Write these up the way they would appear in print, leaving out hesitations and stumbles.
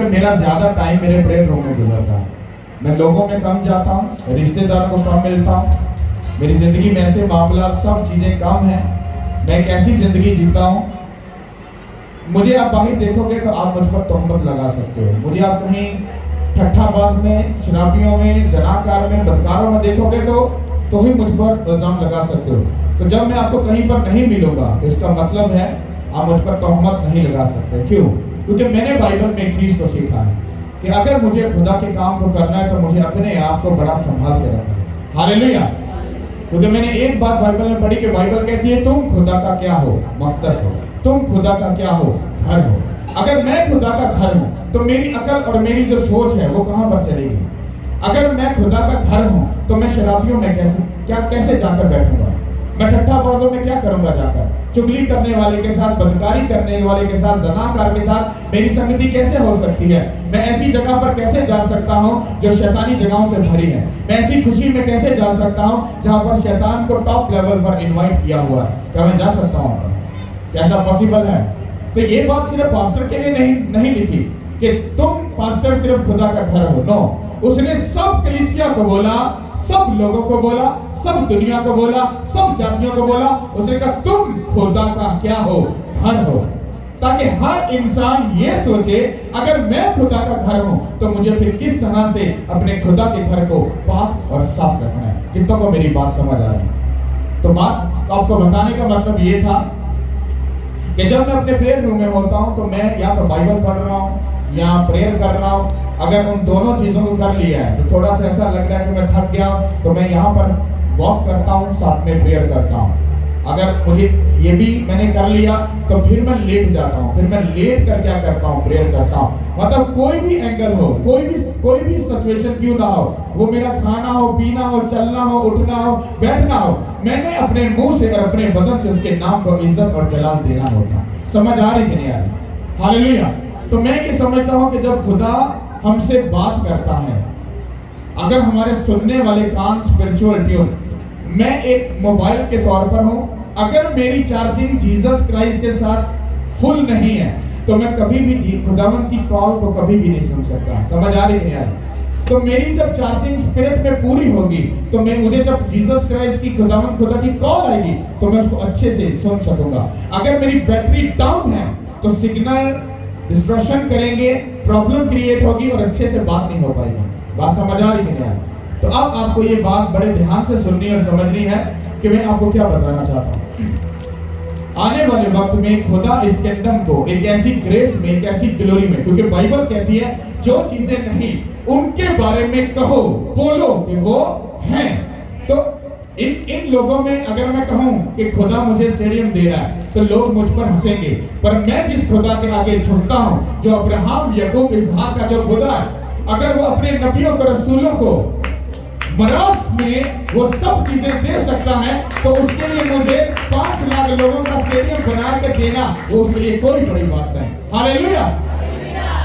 क्योंकि मेरा ज़्यादा टाइम मेरे प्रेयर रूम में गुजरता है। मैं लोगों में कम जाता हूँ, रिश्तेदारों को कम मिलता हूँ, मेरी ज़िंदगी में ऐसे मामला सब चीज़ें कम हैं। मैं एक ऐसी ज़िंदगी जीता हूँ, मुझे आप बाहर देखोगे तो आप मुझ पर तोहमत लगा सकते हो। मुझे आप कहीं ठट्ठाबाज में, शराबियों में, जनाकार में, बदकारों में देखोगे तो ही मुझ पर इल्ज़ाम लगा सकते हो। तो जब मैं आपको कहीं पर नहीं मिलूंगा तो इसका मतलब है आप मुझ पर तोहमत नहीं लगा सकते। क्यों? क्योंकि मैंने बाइबल में एक चीज़ को सीखा है कि अगर मुझे खुदा के काम को करना है तो मुझे अपने आप को बड़ा संभाल के रखना है। हालेलुया। क्योंकि मैंने एक बात बाइबल में पढ़ी कि बाइबल कहती है तुम खुदा का क्या हो? मक़दस हो। तुम खुदा का क्या हो? घर हो। अगर मैं खुदा का घर हूँ तो मेरी अकल और मेरी जो सोच है वो कहाँ पर चलेगी? अगर मैं खुदा का घर हूँ तो मैं शराबियों में कैसे जाकर बैठूंगा? मैं ठट्ठाबाजों में क्या करूंगा जाकर? चुगली करने वाले के साथ, बदकारी करने वाले के साथ, जनाकार के साथ मेरी संगति कैसे हो सकती है? मैं ऐसी जगह पर कैसे जा सकता हूँ जो शैतानी जगहों से भरी है? मैं ऐसी खुशी में कैसे जा सकता हूँ जहाँ पर शैतान को टॉप लेवल पर इन्वाइट किया हुआ है? क्या मैं जा सकता हूँ? कैसा पॉसिबल है? तो ये बात सिर्फ पास्टर के लिए नहीं लिखी कि तुम पास्टर सिर्फ खुदा का घर हो। नो, उसने सब कलीसिया को बोला, सब लोगों को बोला, सब दुनिया को बोला, सब जातियों को बोला। उसने कहा तुम खुदा का क्या हो? घर हो। ताकि हर इंसान ये सोचे अगर मैं खुदा का घर हूं तो मुझे फिर किस तरह से अपने खुदा के घर को पाक और साफ रखना है। कितनों को मेरी बात समझ आ रही है? तो बात आपको बताने का मतलब ये था कि जब मैं अपने प्रेयर रूम में होता हूं तो मैं या तो बाइबल पढ़ रहा हूं या प्रेयर कर रहा हूं। अगर उन दोनों चीजों को कर लिया है तो थोड़ा सा ऐसा लग रहा है कि मैं थक गया तो मैं यहाँ पर वॉक करता हूँ, साथ में प्रेयर करता हूँ। अगर मुझे ये भी मैंने कर लिया तो फिर मैं लेट जाता हूँ। फिर मैं लेट कर क्या करता हूँ? प्रेयर करता हूँ। मतलब कोई भी एंगल हो, कोई भी सिचुएशन क्यों ना हो, वो मेरा खाना हो, पीना हो, चलना हो, उठना हो, बैठना हो, मैंने अपने मुंह से और अपने बदन से उसके नाम को इज्जत और जलाल देना होता। समझ आ रही कि नहीं आ रही? हालेलुया। तो मैं ये समझता हूँ कि जब खुदा हमसे बात करता है, अगर हमारे सुनने वाले कान स्पिरिचुअल ट्यून, मैं एक मोबाइल के तौर पर हूं, अगर मेरी चार्जिंग जीसस क्राइस्ट के साथ फुल नहीं है तो मैं कभी भी खुदावन की कॉल को कभी भी नहीं सुन सकता। समझ आ रही नहीं आ रही? तो मेरी जब चार्जिंग स्पिरिट में पूरी होगी तो मुझे जब जीसस क्राइस्ट की खुदा की कॉल आएगी तो मैं उसको अच्छे से सुन सकूंगा। अगर मेरी बैटरी डाउन है तो सिग्नल डिस्ट्रक्शन करेंगे, प्रॉब्लम क्रिएट होगी और अच्छे से बात नहीं हो पाएगी। बात समझ आ रही नहीं आ रही? तो अब आपको ये बात बड़े ध्यान से सुननी और समझनी है कि मैं आपको क्या बताना चाहता हूँ। आने वाले वक्त में खुदा इस किंगडम को एक ऐसी ग्रेस में, एक ऐसी ग्लोरी में, क्योंकि बाइबल कहती है जो चीजें नहीं उनके बारे में कहो, बोलो कि वो हैं। तो इन लोगों में अगर मैं कहूं कि खुदा मुझे स्टेडियम दे रहा है तो लोग मुझ पर हंसेंगे, पर मैं जिस खुदा के आगे झुकता हूं, जो अब्राहम, याकूब, इसहाक का जो खुदा है, अगर वो अपने नबियों को, रसूलों को मरास में वो सब चीजें दे सकता है तो उसके लिए मुझे 5 लाख लोगों का स्टेडियम बना के देना वो उसके लिए कोई बड़ी बात नहीं। हालेलुया।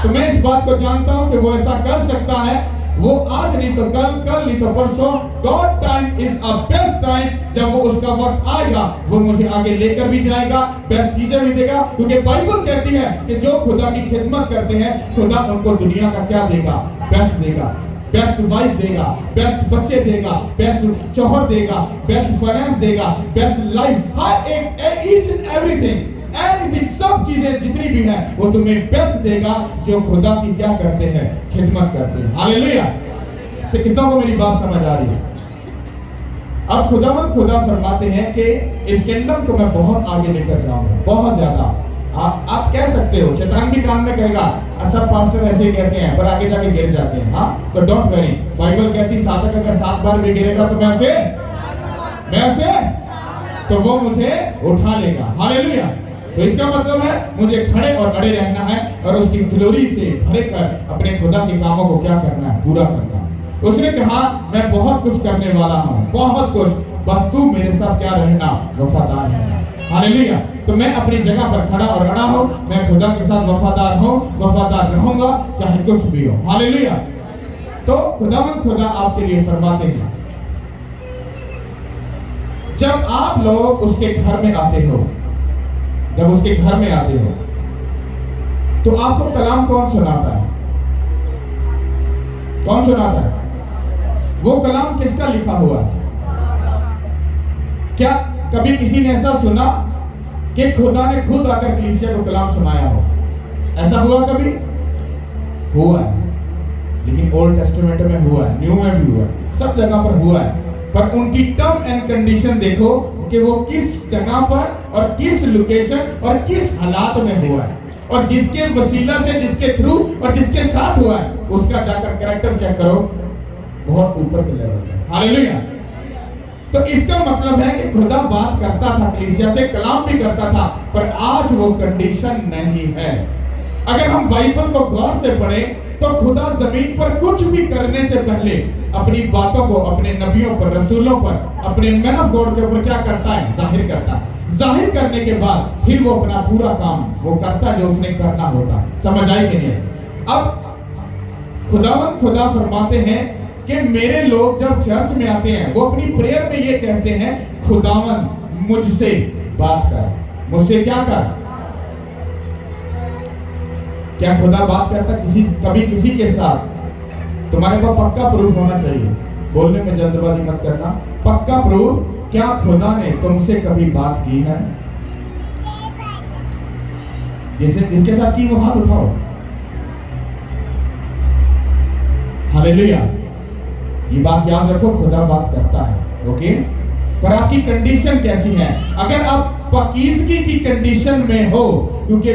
तो मैं इस बात को जानता हूं कि वो ऐसा कर सकता है। वो आज नहीं तो कल नहीं तो परसों, God time is a best time. जब वो उसका वक्त आएगा वो मुझे आगे लेकर भी जाएगा, बेस्ट चीजें भी देगा। क्योंकि बाइबल कहती है कि जो खुदा की खिदमत करते हैं खुदा उनको दुनिया का क्या देगा? बेस्ट देगा। बेस्ट वाइफ देगा, बेस्ट बच्चे देगा, बेस्ट शौहर देगा, बेस्ट फाइनेंस देगा, बेस्ट लाइफ, हर एक ईच एंड एनीथिंग, सब चीजें जितनी भी हैं वो तुम्हें बेस्ट देगा जो खुदा की क्या करते हैं? खिदमत करते हैं। हालेलुया। से कितनों को मेरी बात समझ आ रही है? अब खुदा फरमाते हैं कि इस किंगडम को मैं बहुत आगे लेकर जाऊंगा, बहुत ज्यादा। आप कह सकते हो, शैतान भी कान में कहेगा सब पास्टर ऐसे ही कहते हैं पर आगे जाके गिर जाते हैं। हाँ, तो डोंट वरी, बाइबल कहती साधक अगर 7 बार भी गिरेगा तो मैं उसे तो वो मुझे उठा लेगा। हालेलुया। तो इसका मतलब है मुझे खड़े और अड़े रहना है और उसकी ग्लोरी से भरे कर अपने खुदा के कामों को क्या करना है? पूरा करना है। उसने कहा मैं बहुत कुछ करने वाला हूँ, बहुत कुछ, बस तू मेरे साथ क्या रहना? वफादार है। हालेलुया। तो मैं अपनी जगह पर खड़ा और अड़ा हूं, मैं खुदा के साथ वफादार हूं, वफादार रहूंगा चाहे कुछ भी हो। हालेलुया। तो खुदा आपके लिए फरमाते हैं जब आप लोग उसके घर में आते हो, जब उसके घर में आते हो तो आपको कलाम कौन सुनाता है? कौन सुनाता है? वो कलाम किसका लिखा हुआ है? क्या कभी किसी ने ऐसा सुना कि खुदा ने खुद आकर कलीसिया को कलाम सुनाया हो? ऐसा हुआ कभी? हुआ है, लेकिन ओल्ड टेस्टामेंट में हुआ है, न्यू में भी हुआ है, सब जगह पर हुआ है। पर उनकी टर्म एंड कंडीशन देखो कि वो किस जगह पर और किस लोकेशन और किस हालात में हुआ है, और जिसके वसीला से, जिसके थ्रू और जिसके साथ हुआ है, उसका जाकर कैरेक्टर चेक करो, बहुत ऊपर के लेवल पे। हालेलुया। तो इसका मतलब है कि खुदा बात करता था, कलीसिया से कलाम भी करता था, पर आज वो कंडीशन नहीं है। अगर हम बाइबल को गौर से पढ़ें तो खुदा जमीन पर कुछ भी करने से पहले अपनी बातों को अपने नबियों पर, रसूलों पर, अपने मैन ऑफ गॉड के ऊपर क्या करता है? जाहिर करता है। जाहिर करने के बाद फिर वो अपना पूरा काम वो करता जो उसने करना होता। समझ आई कि नहीं? अब खुदा फरमाते हैं कि मेरे लोग जब चर्च में आते हैं वो अपनी प्रेयर में ये कहते हैं, खुदावन मुझसे बात कर। मुझसे क्या कर? क्या खुदा बात करता कभी किसी के साथ? तुम्हारे पास पक्का प्रूफ होना चाहिए, बोलने में जल्दबाजी मत करना। पक्का प्रूफ, क्या खुदा ने तुमसे कभी बात की है? जिसके साथ की वो हाथ उठाओ। हालेलुया। ये बात याद रखो, खुदा बात करता है, ओके? पर आपकी कंडीशन कैसी है? अगर आप पाकीज़गी की कंडीशन में हो, क्योंकि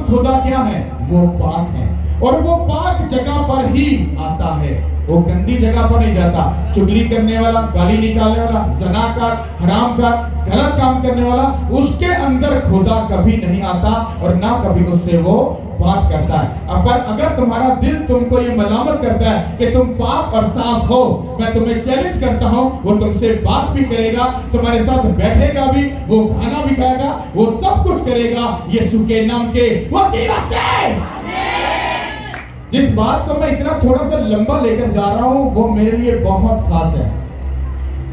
खुदा क्या है? वो पाक है, और वो पाक जगह पर ही आता है, वो गंदी जगह पर नहीं जाता। चुगली करने वाला, गाली निकालने वाला, ज़नाकार, हरामकार, गलत काम करने वाला, उसके अंदर खुदा कभी नहीं आता और ना कभी उससे वो बात करता है। पर अगर तुम्हारा दिल तुमको ये मलामत करता है कि तुम पाक और साफ हो, मैं तुम्हें चैलेंज करता हूं, वो तुमसे बात भी करेगा, तुम्हारे साथ बैठेगा भी, वो खाना भी खाएगा, वो सब कुछ करेगा यीशु के नाम के वसीला से। जिस बात को मैं इतना थोड़ा सा लंबा लेकर जा रहा हूं वो मेरे लिए बहुत खास है।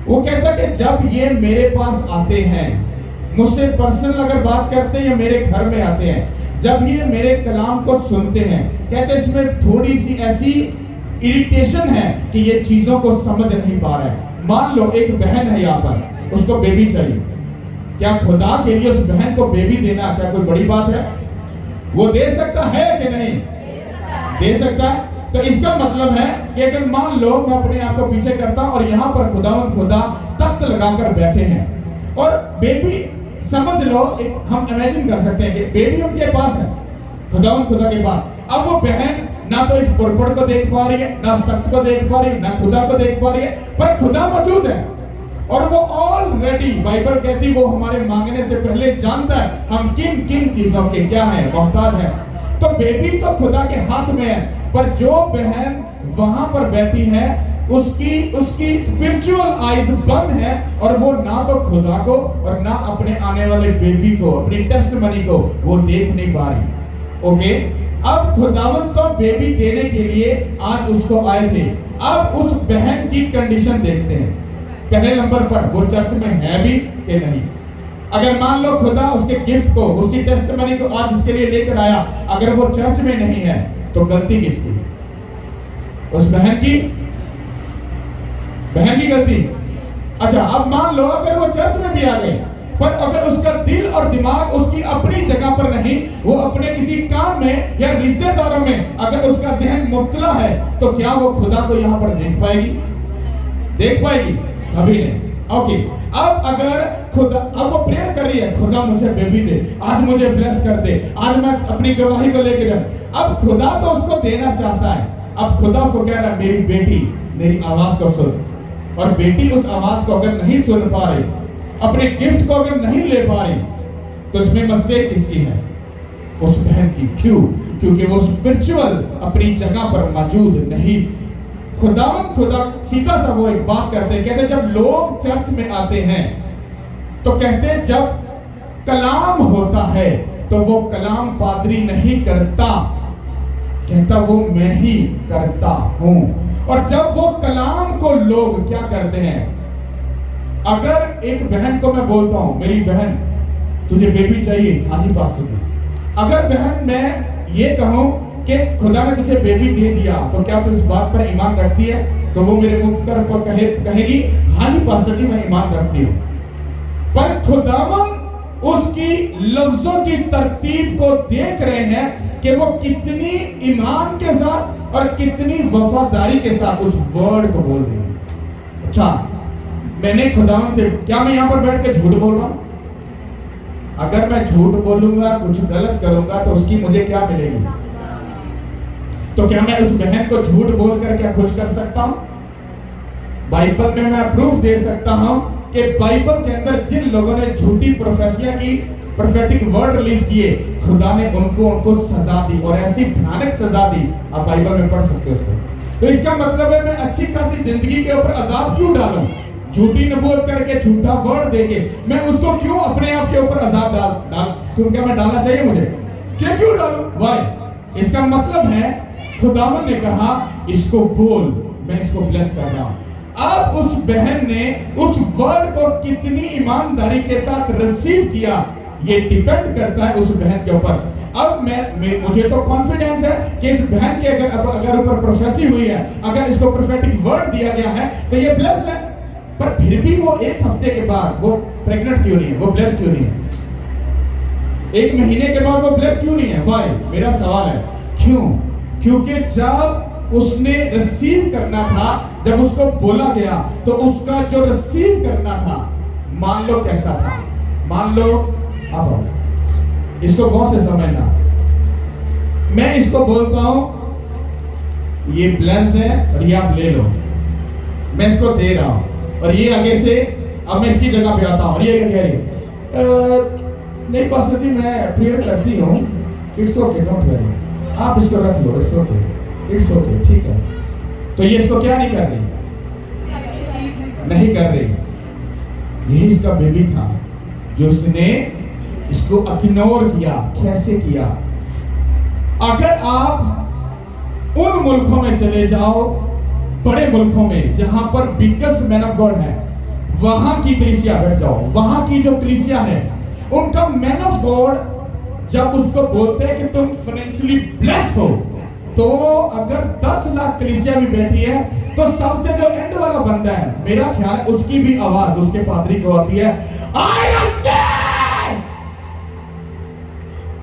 वो कहता है कि जब ये मेरे पास आते हैं, मुझसे पर्सनल अगर बात करते हैं या मेरे घर में आते हैं, जब ये मेरे कलाम को सुनते हैं, कहते इसमें थोड़ी सी ऐसी इरिटेशन है कि ये चीजों को समझ नहीं पा रहा है। मान लो एक बहन है यहाँ पर, उसको बेबी चाहिए, क्या खुदा के लिए उस बहन को बेबी देना क्या कोई बड़ी बात है? वो दे सकता है कि नहीं? दे सकता है। तो इसका मतलब है कि अगर मान लो मैं अपने आप को पीछे करता हूं और यहाँ पर खुदा तख्त लगाकर बैठे हैं और बेबी, समझ लो एक हम इमेजिन कर सकते हैं कि बेबी उनके पास है, खुदा के पास। अब वो बहन ना तो इस पुरपड़ को देख पा रही है, ना उस तख्त को देख पा रही है, ना खुदा को देख पा रही है, पर खुदा मौजूद है और वो ऑलरेडी, बाइबल कहती वो हमारे मांगने से पहले जानता है हम किन किन चीजों के क्या है, मोहताज है। तो बेबी तो खुदा के हाथ में है, पर जो बहन वहां पर बैठी है उसकी स्पिरिचुअल आईज बंद है और वो ना तो खुदा को और ना अपने आने वाले बेबी को, अपनी टेस्टमनी को वो देख नहीं पा रही। ओके, अब खुदावन तो बेबी देने के लिए आज उसको आए थे। अब उस बहन की कंडीशन देखते हैं। पहले नंबर पर वो चर्च में है भी कि नहीं। अगर मान लो खुदा उसके गिफ्ट को, उसकी टेस्टमनी को आज उसके लिए लेकर आया, अगर वो चर्च में नहीं है तो गलती किसकी? उस बहन की गलती। अच्छा, अब मान लो अगर वो चर्च में भी आ गए, पर अगर उसका दिल और दिमाग उसकी अपनी जगह पर नहीं, वो अपने किसी काम में या रिश्तेदारों में अगर उसका ज़हन मुब्तला है, तो क्या वो खुदा को यहाँ पर देख पाएगी? कभी नहीं। ओके, अब वो प्रेयर कर रही है, खुदा मुझे बेबी दे, आज मुझे ब्लेस कर दे, आज मैं अपनी गवाही को लेकर जाऊं। अब खुदा तो उसको देना चाहता है, अब खुदा को कह रहा है मेरी बेटी मेरी आवाज को सुन, और बेटी उस आवाज को अगर नहीं सुन पा रही, अपने गिफ्ट को अगर नहीं ले पा रही, तो इसमें मिस्टेक किसकी है? उस बहन की। क्यों? क्योंकि वो स्पिरिचुअल अपनी जगह पर मौजूद नहीं। खुदा सीधा सा वो एक बात करते हैं, कहते जब लोग चर्च में आते हैं तो कहते जब कलाम होता है तो वो कलाम पादरी नहीं करता, कहता वो मैं ही करता हूं। और जब वो कलाम को लोग क्या करते हैं, अगर एक बहन को मैं बोलता हूं मेरी बहन तुझे बेबी चाहिए, हाँ जी पास्टर जी, अगर बहन मैं ये कहूं कि खुदा ने तुझे बेबी दे दिया, तो क्या तू इस बात पर ईमान रखती है? तो वो मेरे मुंह पर कहेगी हाँ जी पास्टर जी मैं ईमान रखती हूँ। पर खुदावन उसकी लफ्जों की तरतीब को देख रहे हैं कि वो कितनी ईमान के साथ और कितनी वफादारी के साथ उस वर्ड को बोल रही है। अच्छा, मैंने खुदावन से, क्या मैं यहाँ पर बैठ के झूठ बोल रहा हूँ? अगर मैं झूठ बोलूंगा, कुछ गलत करूंगा, तो उसकी मुझे क्या मिलेगी? तो क्या मैं उस बहन को झूठ बोलकर क्या खुश कर सकता हूं? बाइबल में मैं प्रूफ दे सकता हूं कि बाइबल के अंदर जिन लोगों ने झूठी प्रोफेसियां की, प्रोफेटिक वर्ड रिलीज किए, खुदा ने उनको सजा दी, और ऐसी भयानक सजा दी, आप बाइबल में पढ़ सकते हो उसको। तो इसका मतलब है मैं अच्छी खासी जिंदगी के ऊपर अजाब क्यों डालूं? झूठी नबूवत करके, झूठा वर्ड देके मैं उसको क्यों अपने आप के ऊपर अजाब डाल क्यों, क्या मैं डालना चाहिए मुझे? क्यों डालूं? वाई? इसका मतलब है खुदावन ने कहा इसको बोल, मैं इसको ब्लेस कर रहा हूं। अब उस बहन ने उस वर्ड को कितनी ईमानदारी के साथ रिसीव किया, ये डिपेंड करता है उस बहन के ऊपर। अब मुझे तो कॉन्फिडेंस है कि इस बहन के अगर ऊपर प्रोफेसी हुई है, अगर इसको प्रोफेटिक वर्ड दिया गया है, तो ये ब्लेस्ड है। पर फिर भी वो एक हफ्ते के बाद वो प्रेग्नेंट क्यों नहीं है? वो ब्लेस्ड क्यों नहीं है? एक महीने के बाद वो ब्लेस्ड क्यों नहीं है? वाई? मेरा सवाल है क्यों? क्योंकि जब उसने रिसीव करना था, जब उसको बोला गया, तो उसका जो रिसीव करना था, मान लो कैसा था? मान लो, अब इसको कौन से समझना, मैं इसको बोलता हूं ये ब्लेस्ड है और ये आप ले लो, मैं इसको दे रहा हूं, और ये आगे से अब मैं इसकी जगह पे आता हूं, और ये क्या कह रही नहीं पास्टर जी मैं प्रेयर करती हूं, इट्स ओके डोंट वरी, आप इसको रख लो, इट्स ओके ठीक है। तो ये इसको क्या नहीं कर रही? नहीं कर रही। यही इसका बेबी था जो उसने इसको इग्नोर किया। कैसे किया? अगर आप उन मुल्कों में चले जाओ, बड़े मुल्कों में जहां पर बिगेस्ट मैन ऑफ गॉड है, वहां की कलीसिया बैठ जाओ, वहां की जो कलीसिया है, उनका मैन ऑफ गॉड जब उसको बोलते हैं कि तुम फाइनेंशियली ब्लेस्ड हो, तो अगर 10 लाख कलीसिया भी बैठी है, तो सबसे जो एंड वाला बंदा है, मेरा ख्याल है उसकी भी आवाज उसके पादरी को आती है,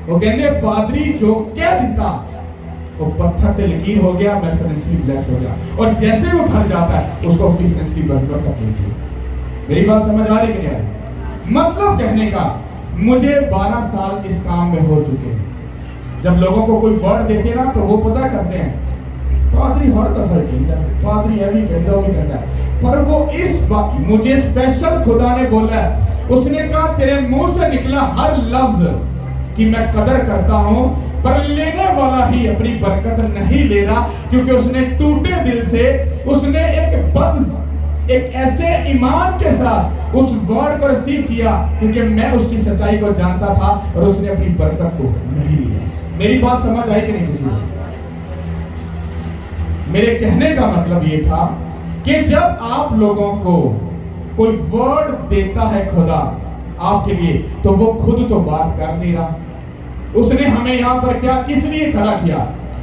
वो कहते पादरी जो कह देता वो पत्थर से लकीर हो गया, मैं फाइनेंशियली ब्लेस्ड हो गया। और जैसे वो घर जाता है उसको उसकी फाइनेंशियली बरकत मिलती है। मेरी बात समझ आ रही कि नहीं आ रही? मतलब कहने का, मुझे 12 साल इस काम में हो चुके हैं। जब लोगों को कोई वर्ड देते ना, तो वो पता करते हैं पादरी हर दफा कहता है, पादरी है भी कहता है, वो भी कहता है, पर वो इस बात मुझे स्पेशल खुदा ने बोला है, उसने कहा तेरे मुंह से निकला हर लफ्ज कि मैं कदर करता हूं, पर लेने वाला ही अपनी बरकत नहीं ले रहा, क्योंकि उसने टूटे दिल से, उसने एक ऐसे ईमान के साथ उस वर्ड को रिसीव किया, क्योंकि मैं उसकी सच्चाई को जानता था, और उसने अपनी बरकत को नहीं लिया। मेरी बात समझ आई कि नहीं किसी को? मेरे कहने का मतलब ये था कि जब आप लोगों को कोई वर्ड देता है खुदा आपके लिए, तो वो खुद तो बात कर नहीं रहा। उसने हमें यहाँ पर क्या किस लिए खड़ा किया?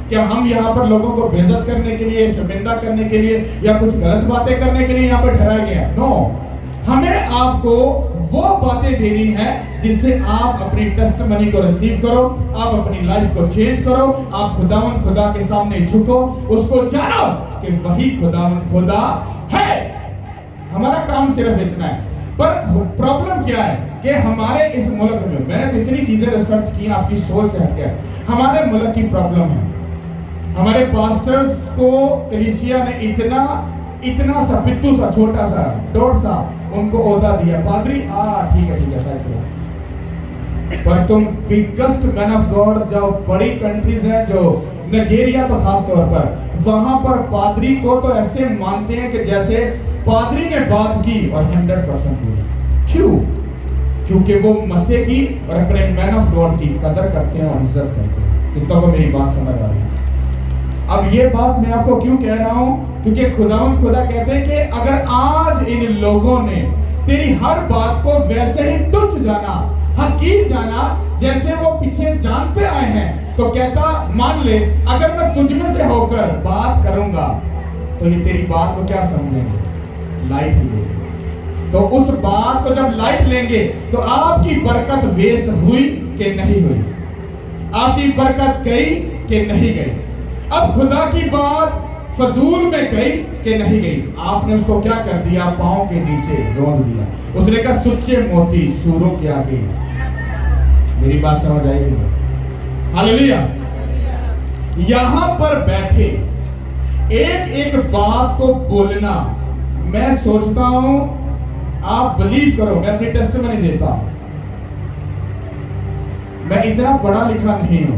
क्या हम यहाँ पर लोगों को बेइज्जत करने के लिए, शर्मिंदा करने के लिए, या कुछ गलत बातें करने के लिए यहाँ पर ठहराया गया? नो, हमें आपको वो बातें देनी है जिससे आप अपनी टेस्टमनी को रिसीव करो, आप अपनी लाइफ को चेंज करो, आप खुदा के सामने झुको, उसको जानो कि वही खुदा है। हमारा काम सिर्फ इतना है। पर प्रॉब्लम क्या है कि हमारे इस मुल्क में, मैंने तो इतनी चीजें रिसर्च की आपकी सोच से हटके, हमारे मुल्क की प्रॉब्लम है, हमारे पास्टर्स को कलीसिया ने इतना सा पिट्टू सा छोटा सा डोट सा उनको ओहदा दिया, पादरी ठीक है साहब, पर तुम बिगेस्ट मैन ऑफ गॉड, जो बड़ी कंट्रीज हैं, जो नाइजीरिया तो खास तौर पर, वहां पर पादरी को तो ऐसे मानते हैं कि जैसे पादरी ने बात की और 100% हुई। क्यों? क्योंकि वो मसीह की और अपने मैन ऑफ गॉड की कदर करते हैं और इज्जत करते हैं। कितना को मेरी बात समझ आ रही है? अब ये बात मैं आपको क्यों कह रहा हूं? क्योंकि खुदा कहते हैं कि अगर आज इन लोगों ने तेरी हर बात को वैसे ही तुच्छ जाना, हकीर जाना, जैसे वो पीछे जानते आए हैं तो कहता मान ले अगर मैं तुझ में से होकर बात करूंगा तो ये तेरी बात को क्या समझेंगे, लाइट लेंगे। तो उस बात को जब लाइट लेंगे तो आपकी बरकत वेस्ट हुई कि नहीं हुई, आपकी बरकत गई कि नहीं गई। अब खुदा की बात फजूल में गई कि नहीं गई, आपने उसको क्या कर दिया, पांव के नीचे रोंद दिया। उसने कहा सुच्चे मोती सूरों के आगे। मेरी बात समझ आएगी? हालेलुया। यहां पर बैठे एक एक बात को बोलना, मैं सोचता हूं आप बिलीव करो, मैं अपनी टेस्टिमनी देता हूं। मैं इतना पढ़ा लिखा नहीं हूं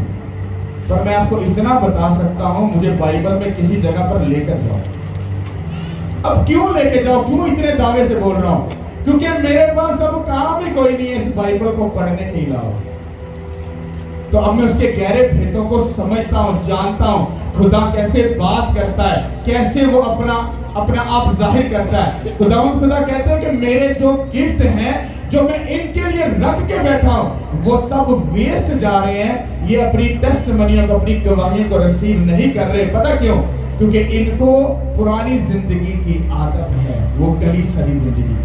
पर मैं आपको इतना बता सकता हूं, मुझे बाइबल में किसी जगह पर लेकर जाओ। अब क्यों लेके जाओ, क्यों इतने दावे से बोल रहा हूं? क्योंकि मेरे पास अब काम ही कोई नहीं है इस बाइबल को पढ़ने के अलावा। तो अब मैं उसके गहरे भेदों को समझता हूं, जानता हूं खुदा कैसे बात करता है, कैसे वो अपना आप जाहिर करता है। खुदा कहते हैं कि मेरे जो गिफ्ट हैं जो मैं इनके लिए रख के बैठा हूं वो सब वेस्ट जा रहे हैं। ये अपनी टेस्टमनियों को, अपनी गवाहियों को रिसीव नहीं कर रहे। पता क्यों? क्योंकि इनको पुरानी जिंदगी की आदत है, वो गली सड़ी जिंदगी।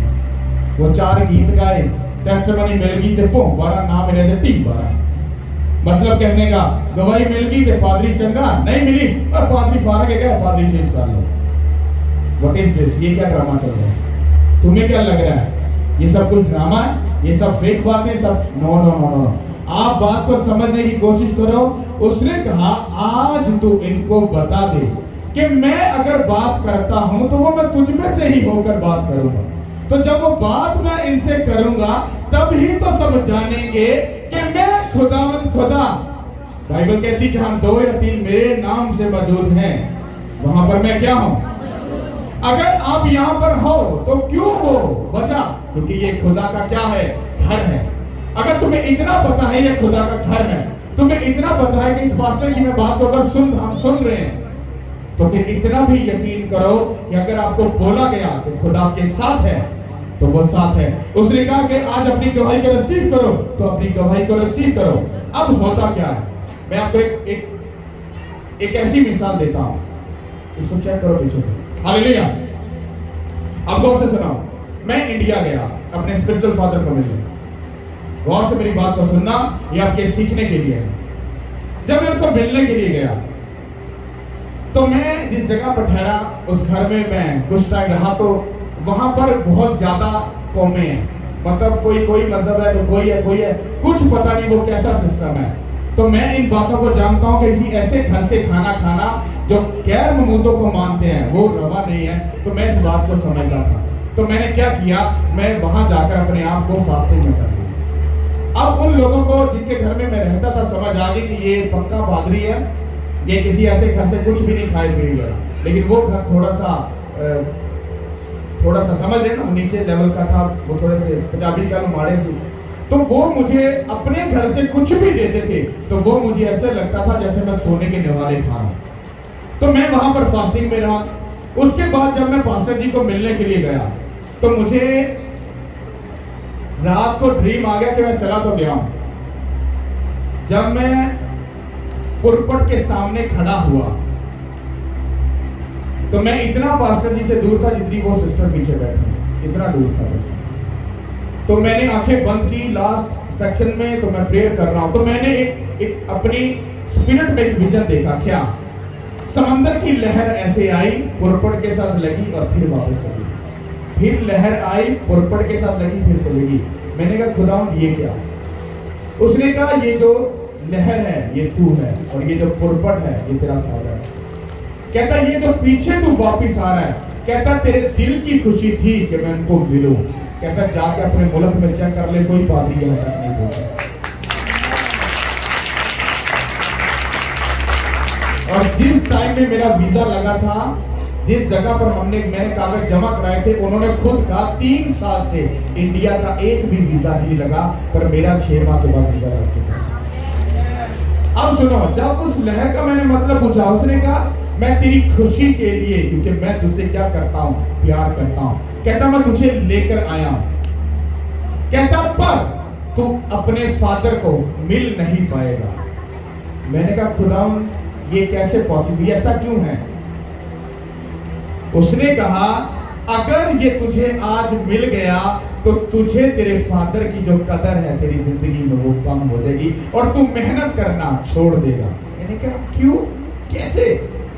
वो 4 गीत गाए, टेस्टमनी मिल गई थे, पो 12 ना मिले थे 3 12। मतलब कहने का गवाही मिल गई थे, पादरी चंगा नहीं मिली और पादरी फारग है, क्या पादरी चेंज कर लो। What is this? ये क्या ड्रामा चल रहा है? तुम्हें क्या लग रहा है ये सब कुछ ड्रामा है, ये सब फेक बातें सब? नो नो नो नो, आप बात को समझने की कोशिश करो। उसने कहा आज तू इनको बता दे कि मैं अगर बात करता हूं तो वो मैं तुझ में से ही होकर बात करूंगा। तो जब वो बात मैं इनसे करूंगा तब ही तो सब जानेंगे कि मैं खुदावंद खुदा। बाइबल कहती जहां 2 या 3 मेरे नाम से मौजूद हैं वहां पर मैं क्या हूं। अगर आप यहां पर हो तो क्यों हो? वजह क्योंकि ये खुदा का क्या है, घर है। अगर तुम्हें इतना पता है ये खुदा का घर है, तुम्हें इतना पता है कि इस पास्टर की मैं बात को अगर हम सुन रहे हैं, तो फिर इतना भी यकीन करो कि अगर आपको बोला गया कि खुदा आपके साथ है तो वो साथ है। उसने कहा कि आज अपनी गवाही को रिसीव करो, तो अपनी गवाही को रिसीव करो। अब होता क्या है, मैं आपको एक ऐसी मिसाल देता हूं, इसको चेक करो पीछे से। हालेलुया। अब गौर से सुनाओ, मैं इंडिया गया अपने स्पिरिचुअल फादर को मिलने। गौर से मेरी बात को सुनना, ये आपके सीखने के लिए है। जब मैं उनको मिलने के लिए गया तो मैं जिस जगह पर ठहरा उस घर में मैं कुछ टाइम रहा, तो वहां पर बहुत ज्यादा कौमें हैं। मतलब कोई मजहब है तो कोई है, कुछ पता नहीं वो कैसा सिस्टम है। तो मैं इन बातों को जानता हूं कि किसी ऐसे घर से खाना खाना जो गैर ममूदों को मानते हैं वो रवा नहीं है। तो मैं इस बात को समझता था, तो मैंने क्या किया, मैं वहां जाकर अपने आप को फास्टिंग में कर लिया। अब उन लोगों को जिनके घर में मैं रहता था समझ आ गई कि ये पक्का पादरी है, ये किसी ऐसे घर से कुछ भी नहीं खाए पिएगा। लेकिन वो घर थोड़ा सा समझ रहे ना, नीचे लेवल का था, वो थोड़े से पंजाबी का माड़े से। तो वो मुझे अपने घर से कुछ भी देते थे तो वो मुझे ऐसे लगता था जैसे मैं सोने के निवाले खा रहा हूं। तो मैं वहां पर फास्टिंग में रहा। उसके बाद जब मैं पास्टर जी को मिलने के लिए गया तो मुझे रात को ड्रीम आ गया कि मैं चला तो गया हूं। जब मैं पुरपट के सामने खड़ा हुआ तो मैं इतना पास्टर जी से दूर था जितनी वो सिस्टर पीछे बैठे, इतना दूर था बस। तो मैंने आंखें बंद की लास्ट सेक्शन में, तो मैं प्रेयर कर रहा हूं। तो मैंने एक अपनी स्पिरिट में एक विजन देखा। क्या? समंदर की लहर ऐसे आई, पुरपट के साथ लगी और फिर वापस चली। फिर लहर आई, पुरपट के साथ लगी, फिर चलेगी। मैंने कहा खुदावंद ये क्या? उसने कहा ये जो लहर है ये तू है और ये जो पुरपट है ये तेरा फादर है। कहता ये जो पीछे तू वापिस आ रहा है, कहता तेरे दिल की खुशी थी कि मैं उनको मिलूं। कहता जाके अपने मुल्क में चेक कर ले, कोई पादरी यहाँ तक नहीं बोलता। और जिस टाइम में मेरा वीजा लगा था, जिस जगह पर मैंने कागज जमा कराए थे, उन्होंने खुद कहा 3 साल से इंडिया का एक भी वीजा नहीं लगा, पर मेरा 6 माह के बाद वीजा लग चुका। अब सुनो, जब उस लहर का मैंने मतलब पूछा, उसने कहा मैं तेरी खुशी के लिए, क्योंकि मैं तुझसे क्या करता हूं, प्यार करता हूं। कहता मैं तुझे लेकर आया हूं। कहता पर तू अपने फादर को मिल नहीं पाएगा। मैंने कहा खुदावन ये कैसे पॉसिबल, ऐसा क्यों है? उसने कहा अगर ये तुझे आज मिल गया तो तुझे तेरे फादर की जो कदर है तेरी जिंदगी में वो कम हो जाएगी और तू मेहनत करना छोड़ देगा। मैंने कहा क्यों, कैसे?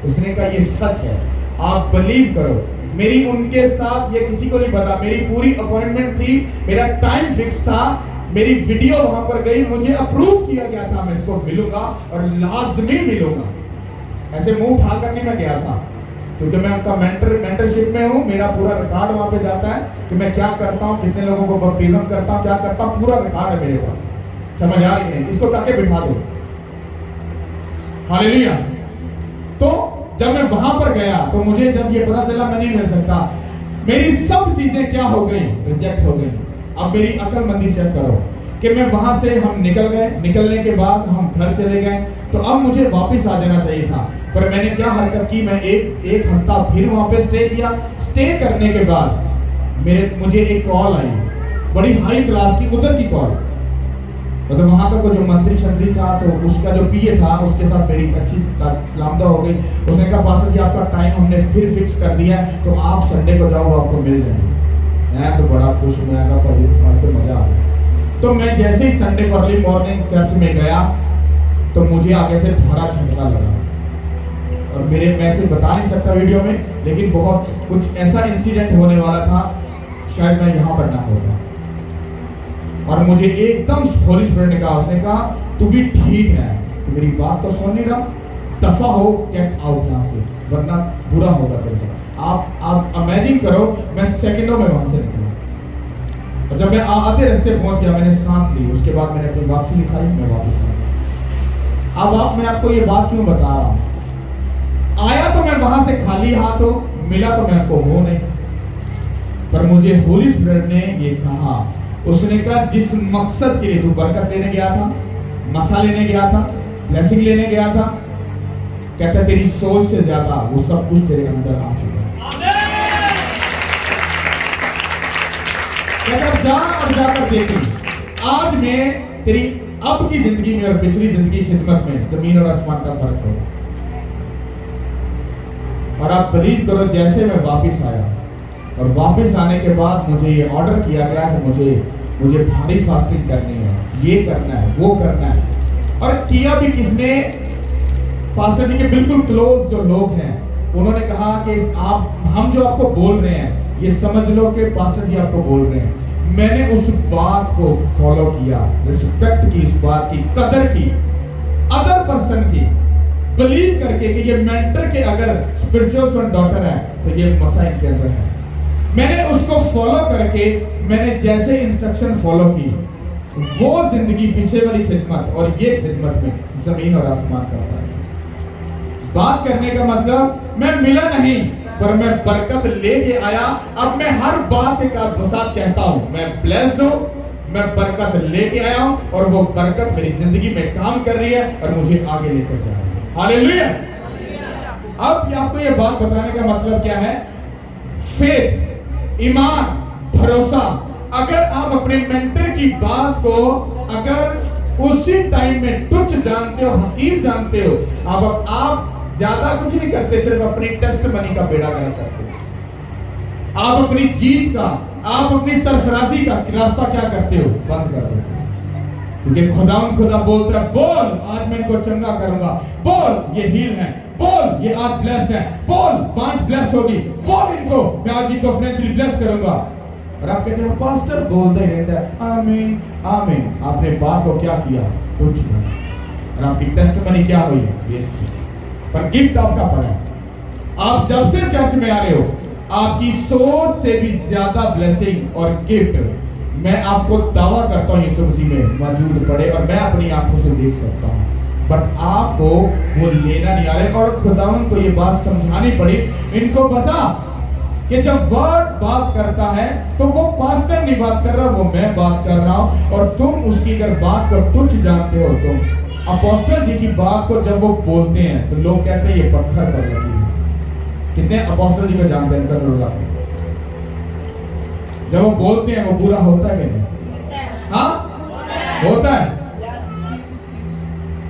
उसने कहा ये सच है, आप बिलीव करो। मेरी उनके साथ, ये किसी को नहीं पता, मेरी पूरी अपॉइंटमेंट थी, मेरा टाइम फिक्स था, मेरी वीडियो वहां पर गई, मुझे अप्रूव किया गया था, मैं इसको मिलूंगा और लाजमी मिलूंगा। ऐसे मुंह उठा कर नहीं मैं गया था, क्योंकि मैं उनका मेंटरशिप में हूँ। मेरा पूरा रिकॉर्ड वहां पे जाता है कि मैं क्या करता हूँ, कितने लोगों को बपतिस्म करता हूँ, क्या करता हूँ, पूरा रिकॉर्ड है मेरे पास। समझ आ रही है? इसको ताके बिठा दो। हालेलुया। तो जब मैं वहां पर गया तो मुझे जब ये पता चला मैं नहीं मिल सकता, मेरी सब चीजें क्या हो गई, रिजेक्ट हो गई। अब मेरी अकलमंदी चेक करो कि मैं वहां से हम निकल गए, निकलने के बाद हम घर चले गए, तो अब मुझे वापस आ जाना चाहिए था, पर मैंने क्या हरकत की, मैं एक हफ्ता फिर वहां पे स्टे किया। स्टे करने के बाद मुझे एक कॉल आई, बड़ी हाई क्लास की उधर की कॉल, मतलब वहां का जो मंत्री शंत्री था, तो उसका जो पीए था उसके साथ मेरी अच्छी सलामता हो गई। उसने कहा पास्टर जी आपका टाइम हमने फिर फिक्स कर दिया है, तो आप संडे को जाओ, आपको मिल जाएंगे। मैं तो बड़ा खुश हुआ, तो मजा आ गया। तो मैं जैसे ही संडे को अर्ली मॉर्निंग चर्च में गया तो मुझे आगे से भारा झटका लगा, और मैं से बता नहीं सकता वीडियो में, लेकिन बहुत कुछ ऐसा इंसिडेंट होने वाला था, शायद मैं यहाँ पर ना होता। और मुझे एकदम होली स्पिरिट ने कहा, उसने कहा तू भी ठीक है, तू मेरी बात को सुन नहीं रहा, दफा हो, गेट आउट यहाँ से, वरना बुरा होगा तेरे साथ। आप इमेजिन करो, मैं सेकंडों में वहां से निकला, और जब मैं आधे रास्ते पहुंच गया मैंने सांस ली, उसके बाद मैंने अपनी वापसी लिखाई, मैं वापस आ गया। अब मैं आपको ये बात क्यों बता रहा हूँ, आया तो मैं वहां से खाली हाथ हो, मिला तो मैं आपको हो नहीं, पर मुझे होली स्पिरिट ने ये कहा, उसने कहा जिस मकसद के लिए तू बरकत लेने गया था, मसा लेने गया था, ब्लेसिंग लेने गया था, कहता तेरी सोच से ज्यादा वो सब कुछ तेरे अंदर आ चुका है। कहता जा और जाकर देखी, आज मैं तेरी अब की जिंदगी में और पिछली जिंदगी की खिदमत में जमीन और आसमान का फर्क हो। और आप बिलीव करो, जैसे मैं वापस आया और वापस आने के बाद मुझे ये ऑर्डर किया गया कि मुझे भारी फास्टिंग करनी है, ये करना है, वो करना है। और किया भी किसने? पास्टर जी के बिल्कुल क्लोज जो लोग हैं, उन्होंने कहा कि हम जो आपको बोल रहे हैं ये समझ लो कि पास्टर जी आपको बोल रहे हैं। मैंने उस बात को फॉलो किया, रिस्पेक्ट की, इस बात की कदर की, अदर पर्सन की, बिलीव करके कि ये मेंटर के अगर स्पिरिचुअल सन डॉटर है तो ये मसा इनके अंदर है। मैंने उसको फॉलो करके, मैंने जैसे इंस्ट्रक्शन फॉलो की, वो जिंदगी पीछे वाली खिदमत और ये खिदमत में जमीन और आसमान का फर्क है। बात करने का मतलब, मैं मिला नहीं पर मैं बरकत लेके आया। अब मैं हर बात के साथ कहता हूं मैं ब्लेस्ड हूं, मैं बरकत लेके आया हूं, और वो बरकत मेरी जिंदगी में काम कर रही है और मुझे आगे लेकर जा रही है। हालेलुया। अब आपको ये बात बताने का मतलब क्या है? फेथ, ईमान, भरोसा। अगर आप अपने मेंटर की बात को अगर उसी टाइम में तुच्छ जानते हो, हकीर जानते हो, आप ज्यादा कुछ नहीं करते, सिर्फ अपनी टेस्ट मनी का बेड़ा गर्क करते हो। आप अपनी जीत का, आप अपनी सरफराजी का रास्ता क्या करते हो? बंद कर देते हो। क्योंकि खुदा बोलता है, बोल आज मैं इनको चंगा करूंगा, बोल ये हील है, बोल ये आज ब्लेस्ड है, बोल बांट ब्लेस होगी, बोल इनको मैं आज इनको फाइनेंशियली ब्लेस करूंगा। और आप कहते हैं पास्टर बोलते ही रहता है आमीन आमीन। आपने बात को क्या किया? कुछ नहीं। और आपकी टेस्टमनी क्या हुई? वेस्ट। पर गिफ्ट आपका पड़ा है। आप जब से चर्च में आ रहे हो, आपकी सोच से भी ज्यादा ब्लेसिंग और गिफ्ट मैं आपको दावा करता हूं यीशु मसीह में मौजूद पड़े, और मैं अपनी आंखों से देख सकता हूं, बट आपको वो लेना नहीं आ रहे। और खुदावन को ये बात समझानी पड़ी, इनको बता कि जब वर्ड बात करता है तो वो पास्टर नहीं बात कर रहा, वो मैं बात कर रहा हूं। और तुम उसकी अगर बात को तुच्छ जानते हो, तुम अपोस्टल जी की बात को जब वो बोलते हैं तो लोग कहते हैं ये पत्थर पर लगी है। कितने अपोस्टल जी को जानते हैं? जब वो बोलते हैं वो पूरा होता है कि नहीं? हाँ होता है।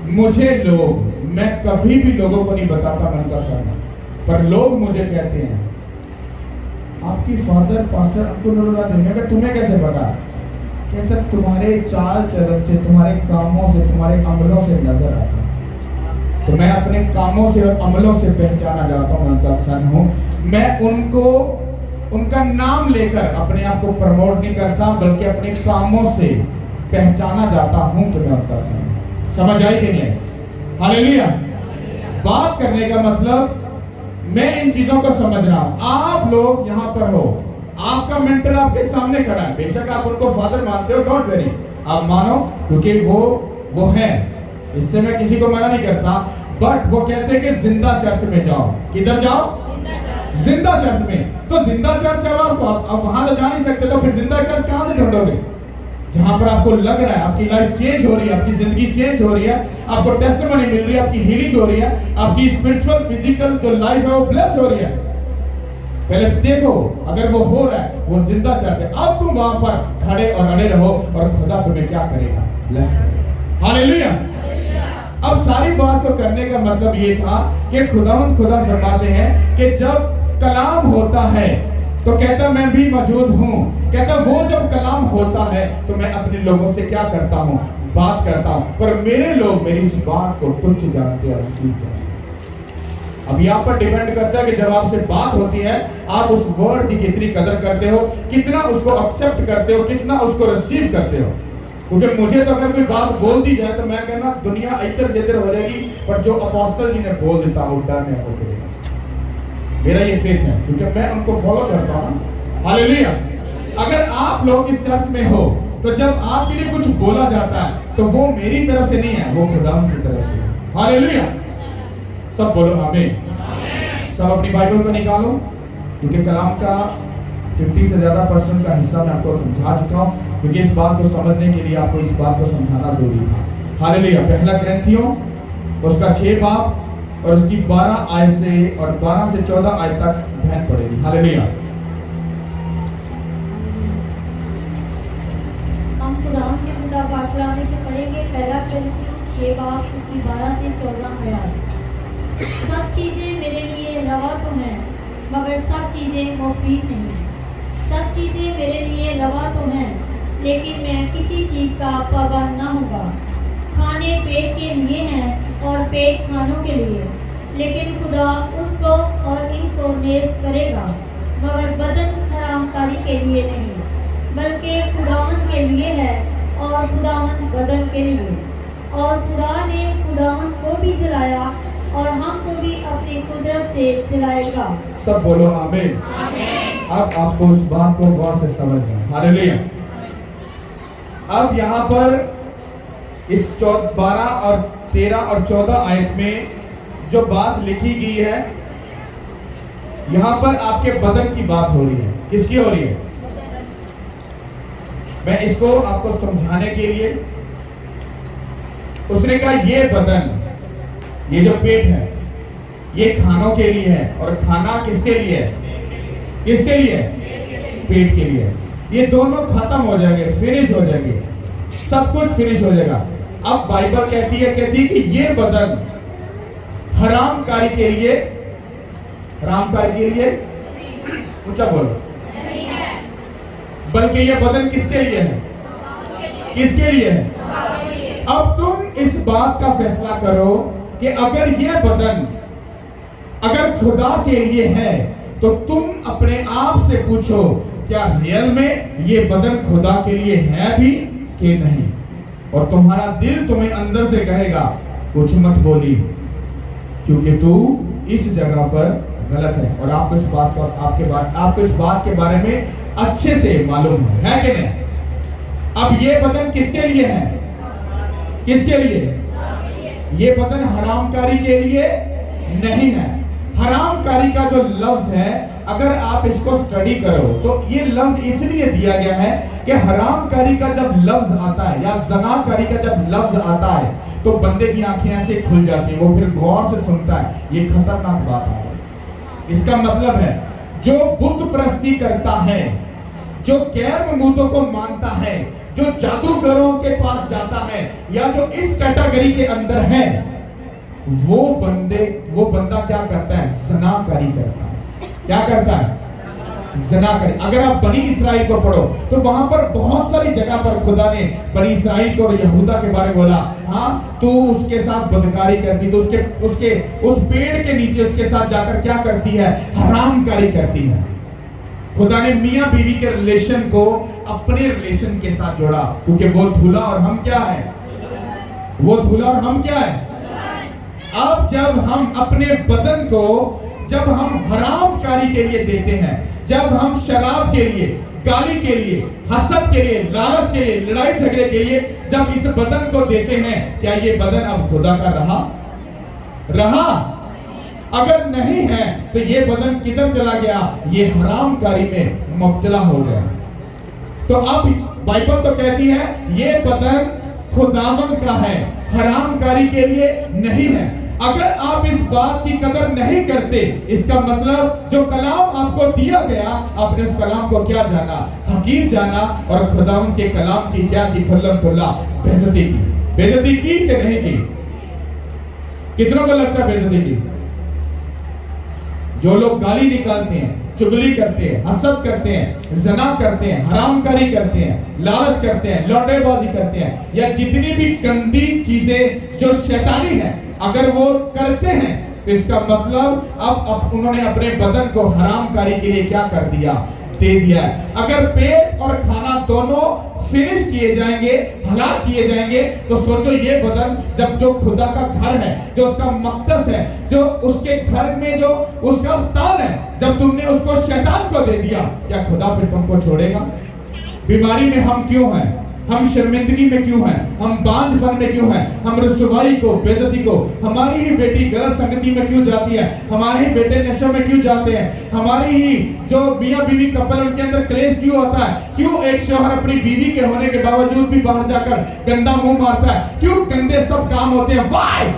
मुझे लोग, मैं कभी भी लोगों को नहीं बताता मन का शर्मा, पर लोग मुझे कहते हैं आपकी फादर पास्टर अंकुर नूरुल्लाह ने, मैं तुम्हें कैसे पता? कहता तुम्हारे चाल चलन से, तुम्हारे कामों से, तुम्हारे अमलों से नजर आता। तो मैं अपने कामों से और अमलों से पहचाना जाता हूँ, मैं उनका सन हूँ। मैं उनको उनका नाम लेकर अपने आप को प्रमोट नहीं करता, बल्कि अपने कामों से पहचाना जाता हूँ कि मैं उनका सन हूँ। समझ आई कि नहीं? हालेलुया। बात करने का मतलब मैं इन चीजों को समझ रहा हूं। आप लोग यहां पर हो, आपका मेंटर आपके सामने खड़ा है, बेशक आप उनको फादर मानते हो, डोंट वरी, आप मानो, क्योंकि वो है, इससे मैं किसी को मना नहीं करता। बट वो कहते हैं कि जिंदा चर्च में जाओ। किधर जाओ? जिंदा चर्च में। तो जिंदा चर्च अब वहां तो जा नहीं सकते, तो फिर जिंदा चर्च कहां से ढूंढोगे? जहां पर आपको लग रहा है आपकी लाइफ चेंज हो रही है, आपकी जिंदगी चेंज हो रही है, आपको टेस्टिमनी मिल रही है, आपकी हीलिंग हो रही है, आपकी स्पिरिचुअल फिजिकल जो लाइफ है वो ब्लेस्ड हो रही है। पहले देखो, अगर वो हो रहा है, वो जिंदा चर्च है। अब तुम वहां पर खड़े और अड़े रहो और खुदा तुम्हें क्या करेगा? ब्लेस करेगा। हालेलुया। अब सारी बात को करने का मतलब ये था कि खुदा फरमाते हैं कि जब कलाम होता है तो कहता मैं भी मौजूद हूँ। कहता वो जब कलाम होता है तो मैं अपने लोगों से क्या करता हूँ? बात करता हूँ, पर मेरे लोग मेरी इस बात को तुच्छ जानते और नहीं जानते। अब यहाँ पर डिपेंड करता है कि जब आपसे बात होती है, आप उस वर्ड की कितनी कदर करते हो, कितना उसको एक्सेप्ट करते हो, कितना उसको रिसीव करते हो। क्योंकि मुझे तो अगर कोई बात बोल दी जाए तो मैं कहना दुनिया इतर जितर हो जाएगी, पर जो अपोस्टल जी ने बोल देता वो डर में होकर मेरा ये फेथ है, क्योंकि मैं उनको फॉलो करता हूँ। हालेलुया। अगर आप लोग इस चर्च में हो तो जब आपके लिए कुछ बोला जाता है तो वो मेरी तरफ से नहीं है, वो खुदा की तरफ से है। हालेलुया। सब बोलो आमीन। सब अपनी बाइबल को निकालो, क्योंकि कलाम का 50 से ज्यादा % का हिस्सा मैं आपको समझा चुका हूँ, क्योंकि इस बात को समझने के लिए आपको इस बात को समझाना जरूरी था। हालेलुया। पहला ग्रंथियों उसका 6 बाब और उसकी 12 आयत से और 12 से 14 आयत तक ध्यान पड़ेगी। हालेलुया। हम खुदावंद के किताब पाठशाला से पढ़ेंगे पहला ग्रंथियों 6 बाब उसकी 12 से 14 आयत। सब चीजें मेरे लिए रवा तो हैं, मगर सब चीजें मुफीद नहीं। सब चीजें मेरे लिए रवा तो हैं, लेकिन मैं किसी चीज का पाबंद ना होगा। खाने पेट के लिए हैं और पेट खानों के लिए, लेकिन खुदा उसको और इनको नेस्त करेगा, मगर बदन हरामकारी के लिए नहीं, बल्कि खुदावंद के लिए है और खुदावंद बदन के लिए। और खुदा ने खुदावंद को भी चलाया और हमको भी अपनी कुदरत से चलाएगा। सब बोलो आमीन। अब आपको उस बात को गौर से समझना है। हालेलुया। अब यहाँ पर इस 12 और 13 और 14 आयत में जो बात लिखी गई है, यहाँ पर आपके बदन की बात हो रही है। किसकी हो रही है? मैं इसको आपको समझाने के लिए, उसने कहा ये बदन, ये जो पेट है, ये खानों के लिए है। और खाना किसके लिए है? किसके लिए? पेट के लिए। ये दोनों खत्म हो जाएंगे, फिनिश हो जाएंगे, सब कुछ फिनिश हो जाएगा। अब बाइबल कहती है कि ये बदन हरामकारी के लिए, हरामकारी के लिए, ऊंचा बोलो, बल्कि ये बदन किसके लिए है? किसके लिए है? अब तुम इस बात का फैसला करो कि अगर ये बदन अगर खुदा के लिए है तो तुम अपने आप से पूछो, क्या रियल में ये बदन खुदा के लिए है भी कि नहीं? और तुम्हारा दिल तुम्हें अंदर से कहेगा कुछ मत बोली, क्योंकि तू इस जगह पर गलत है। और आपको इस बात को आपको इस बात के बारे में अच्छे से मालूम है कि नहीं? अब ये बदन किसके लिए है? किसके लिए? ये बदन हरामकारी के लिए नहीं है। हरामकारी का जो लफ्ज है, अगर आप इसको स्टडी करो तो ये लफ्ज इसलिए दिया गया है कि हरामकारी का जब लफ्ज आता है या ज़नाकारी का जब लफ्ज आता है तो बंदे की आंखें ऐसे खुल जाती है, वो फिर गौर से सुनता है, ये खतरनाक बात है। इसका मतलब है जो बुत परस्ती करता है, जो गैर मबूतों को मानता है, जो जादूगरों के पास जाता है या जो इस कैटेगरी के अंदर है, वो बंदा क्या करता है? ज़नाकारी करता है। क्या करता है? ज़नाकारी। अगर आप बनी इसराइल को पढ़ो तो वहां पर बहुत सारी जगह पर खुदा ने बनी इसराइल को और यहूदा के बारे में बोला, हाँ तू उसके साथ बदकारी करती, तो उसके उस पेड़ के नीचे उसके साथ जाकर क्या करती है? हरामकारी करती है। खुदा ने मियां बीवी के रिलेशन को अपने रिलेशन के साथ जोड़ा, क्योंकि वो धूला और हम क्या है? वो धूला और हम क्या है? अब जब हम अपने बदन को, जब हम हरामकारी के लिए देते हैं, जब हम शराब के लिए, गाली के लिए, हसद के लिए, लालच के लिए, लड़ाई झगड़े के लिए जब इस बदन को देते हैं, क्या ये बदन अब खुदा का रहा? अगर नहीं है तो ये बदन किधर चला गया? ये हरामकारी में मुब्तला हो गया। तो अब बाइबल तो कहती है ये बदन खुदावंद का है, हरामकारी के लिए नहीं है। अगर आप इस बात की कदर नहीं करते, इसका मतलब जो कलाम आपको दिया गया, आपने उस कलाम को क्या जाना? हकीर जाना, और खुदावंद के कलाम की क्या की? खुल्लम खुल्ला बेइज्जती की। बेइज्जती की कि नहीं की? कितनों को लगता है बेइज्जती की? जो लोग गाली निकालते हैं, चुगली करते हैं, हसद करते हैं, जना करते हैं, हरामकारी करते हैं, लालच करते हैं, लौटेबाजी करते हैं, या जितनी भी गंदी चीजें जो शैतानी है, अगर वो करते हैं तो इसका मतलब अब उन्होंने अपने बदन को हरामकारी के लिए क्या कर दिया? दे दिया है। अगर पेट और खाना दोनों फिनिश किए जाएंगे, हलाक किए जाएंगे, तो सोचो ये बदन जब जो खुदा का घर है, जो उसका मक़दस है, जो उसके घर में जो उसका स्थान है, जब तुमने उसको शैतान को दे दिया, क्या खुदा फिर तुमको छोड़ेगा? बीमारी में हम क्यों हैं? हम शर्मिंदगी में क्यों हैं? हम बांझपन में क्यों हैं? हम रुसवाई को, बेइज्जती को, हमारी ही बेटी गलत संगति में क्यों जाती है? हमारे ही बेटे नशे में क्यों जाते हैं? हमारी ही जो मियां बीवी कपल, उनके अंदर क्लेश क्यों होता है? क्यों एक शौहर अपनी बीवी के होने के बावजूद भी बाहर जाकर गंदा मुंह मारता है? क्यों गंदे सब काम होते हैं? वाई!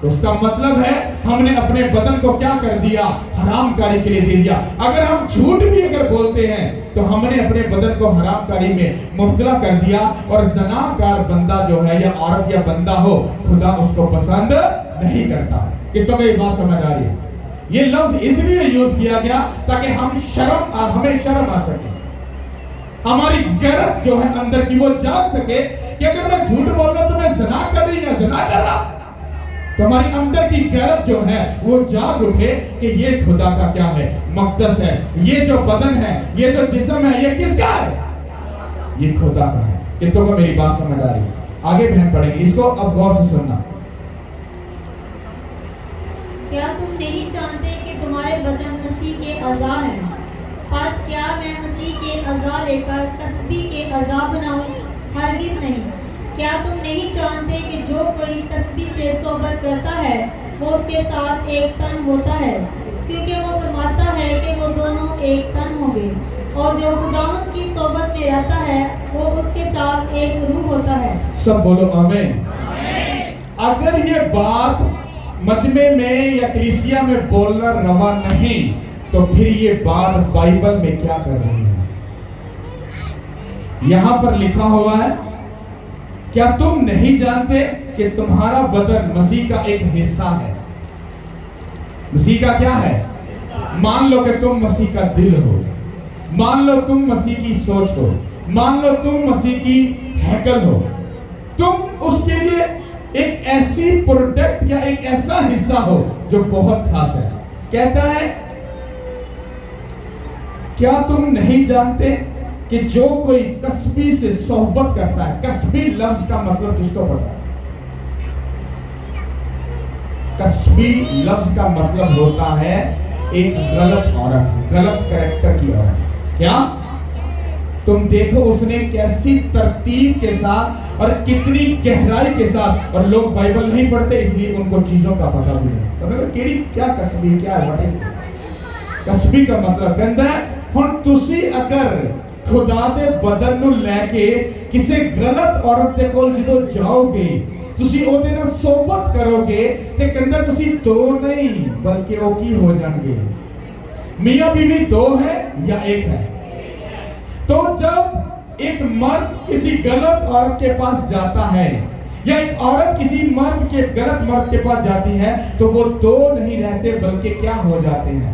तो उसका मतलब है हमने अपने बदन को क्या कर दिया? हरामकारी के लिए दे दिया। अगर हम झूठ भी अगर बोलते हैं तो हमने अपने बदन को हरामकारी में मुब्तला कर दिया, और ज़नाकार बंदा जो है, या औरत या बंदा हो, खुदा उसको पसंद नहीं करता। कितनों को ये बात समझ आ रही है? ये लफ्ज इसलिए यूज किया गया ताकि हमें शर्म आ सके, हमारी गैरत जो है अंदर की वो जाग सके कि अगर मैं झूठ बोल रहा तो मैं ज़ना कर रही या ज़ना कर रहा, तो हमारी अंदर की गैरत जो है वो जाग उठे कि ये खुदा का क्या है? मक़दस है। ये जो बदन है, ये जो जिस्म है, ये किसका है? ये खुदा का है। कितनों को मेरी बात समझ आ रही है? आगे बहन पढ़ेंगे इसको, अब गौर से सुनना। क्या तुम नहीं जानते कि तुम्हारे बदन मसीह के अज़ा हैं? बस क्या मैं मसीह के अज़ा लेकर तस्बीह के अज़ा बनाऊं? हरगिज़ नहीं। क्या तुम नहीं जानते कि जो कोई तस्बीह से सोबत करता है वो उसके साथ एक तन होता है, क्योंकि वो फरमाता है कि वो दोनों एक तन होंगे। और जो खुदावंद की सोबत में रहता है वो उसके साथ एक रूह होता है। सब बोलो आमीन। अगर ये बात मजमे में या कलीसिया में बोलना रवा नहीं, तो फिर ये बात बाइबल में क्या कर रही है? यहां पर लिखा हुआ है, क्या तुम नहीं जानते कि तुम्हारा बदन मसीह का एक हिस्सा है? मसीह का क्या है? मान लो कि तुम मसीह का दिल हो, मान लो तुम मसीह की सोच हो, मान लो तुम मसीह की हैकल हो, तुम उसके लिए एक ऐसी प्रोडक्ट या एक ऐसा हिस्सा हो जो बहुत खास है। कहता है, क्या तुम नहीं जानते कि जो कोई कस्बी से सोहबत करता है, कस्बी लफ्ज का मतलब किसको पता है? कस्बी लफ्ज का मतलब होता है एक गलत औरत, गलत कैरेक्टर की औरत। क्या तुम देखो उसने कैसी तरतीब के साथ और कितनी गहराई के साथ, और लोग बाइबल नहीं पढ़ते इसलिए उनको चीजों का पता भी नहीं। तो केड़ी क्या कस्बी क्या है? कस्बी का मतलब गंदा है। हुण तुसी अगर खुदा दे बदन नूं लैके किसी गलत औरत दे कोल जदों जाओगे, तुसी ओदे नाल सोबत करोगे, ते कहंदा तुसी दो नहीं बल्कि ओ की हो जाणगे? मियां बीवी दो है या एक है? तो जब एक मर्द किसी गलत औरत के पास जाता है या एक औरत किसी गलत मर्द के पास जाती है तो वो दो नहीं रहते बल्कि क्या हो जाते हैं।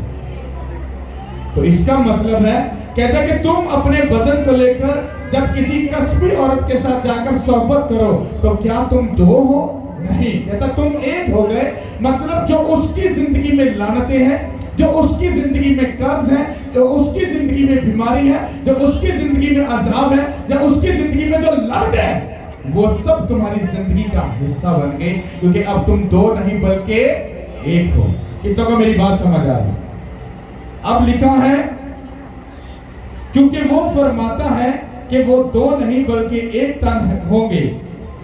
तो इसका मतलब है, कहता है कि तुम अपने बदन को लेकर जब किसी कस्बी औरत के साथ जाकर सोहबत करो तो क्या तुम दो हो? नहीं, कहता तुम एक हो गए। मतलब जो उसकी जिंदगी में लानतें हैं, जो उसकी जिंदगी में कर्ज है, जो उसकी जिंदगी में बीमारी है, जो उसकी जिंदगी में अजाब है, जो उसकी जिंदगी में जो लड़ते हैं, वो सब तुम्हारी जिंदगी का हिस्सा बन गए, क्योंकि अब तुम दो नहीं बल्कि एक हो। कितनों को मेरी बात समझ आ रही? अब लिखा है, क्योंकि वो फरमाता है कि वो दो नहीं बल्कि एक तन होंगे,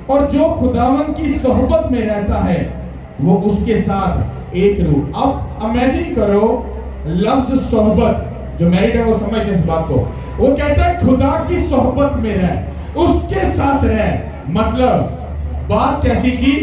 और जो खुदावन की सोहबत में रहता है वो उसके साथ एक रूह। अब इमेजिन करो, लफ्ज सोहबत, जो मैरिड है वो समझते इस बात को। वो कहता है खुदा की सोहबत में रह, उसके साथ रह। मतलब बात कैसी की,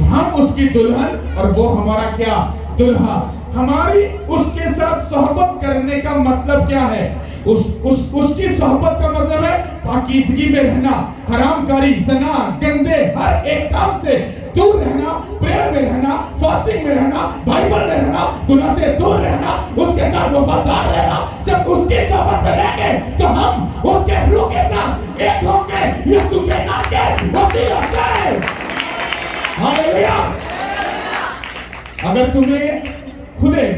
हम उसकी दुल्हन और वो हमारा क्या? दुल्हा। हमारी उसके साथ सोहबत करने का मतलब क्या है? उसकी सोहबत का मतलब है पाकीज़गी में रहना, हरामकारी, ज़ना, गंदे हर एक काम से दूर रहना, प्रेयर में रहना, फास्टिंग में रहना, बाइबल में रहना, गुनाह से दूर रहना, उसके साथ वफादार रहना। जब उसकी सोहबत में रहेंगे तो हम उसके रूह के साथ एक होंगे, यीशु के नाम के वसीले से। हालेलुया। अगर तुम्हें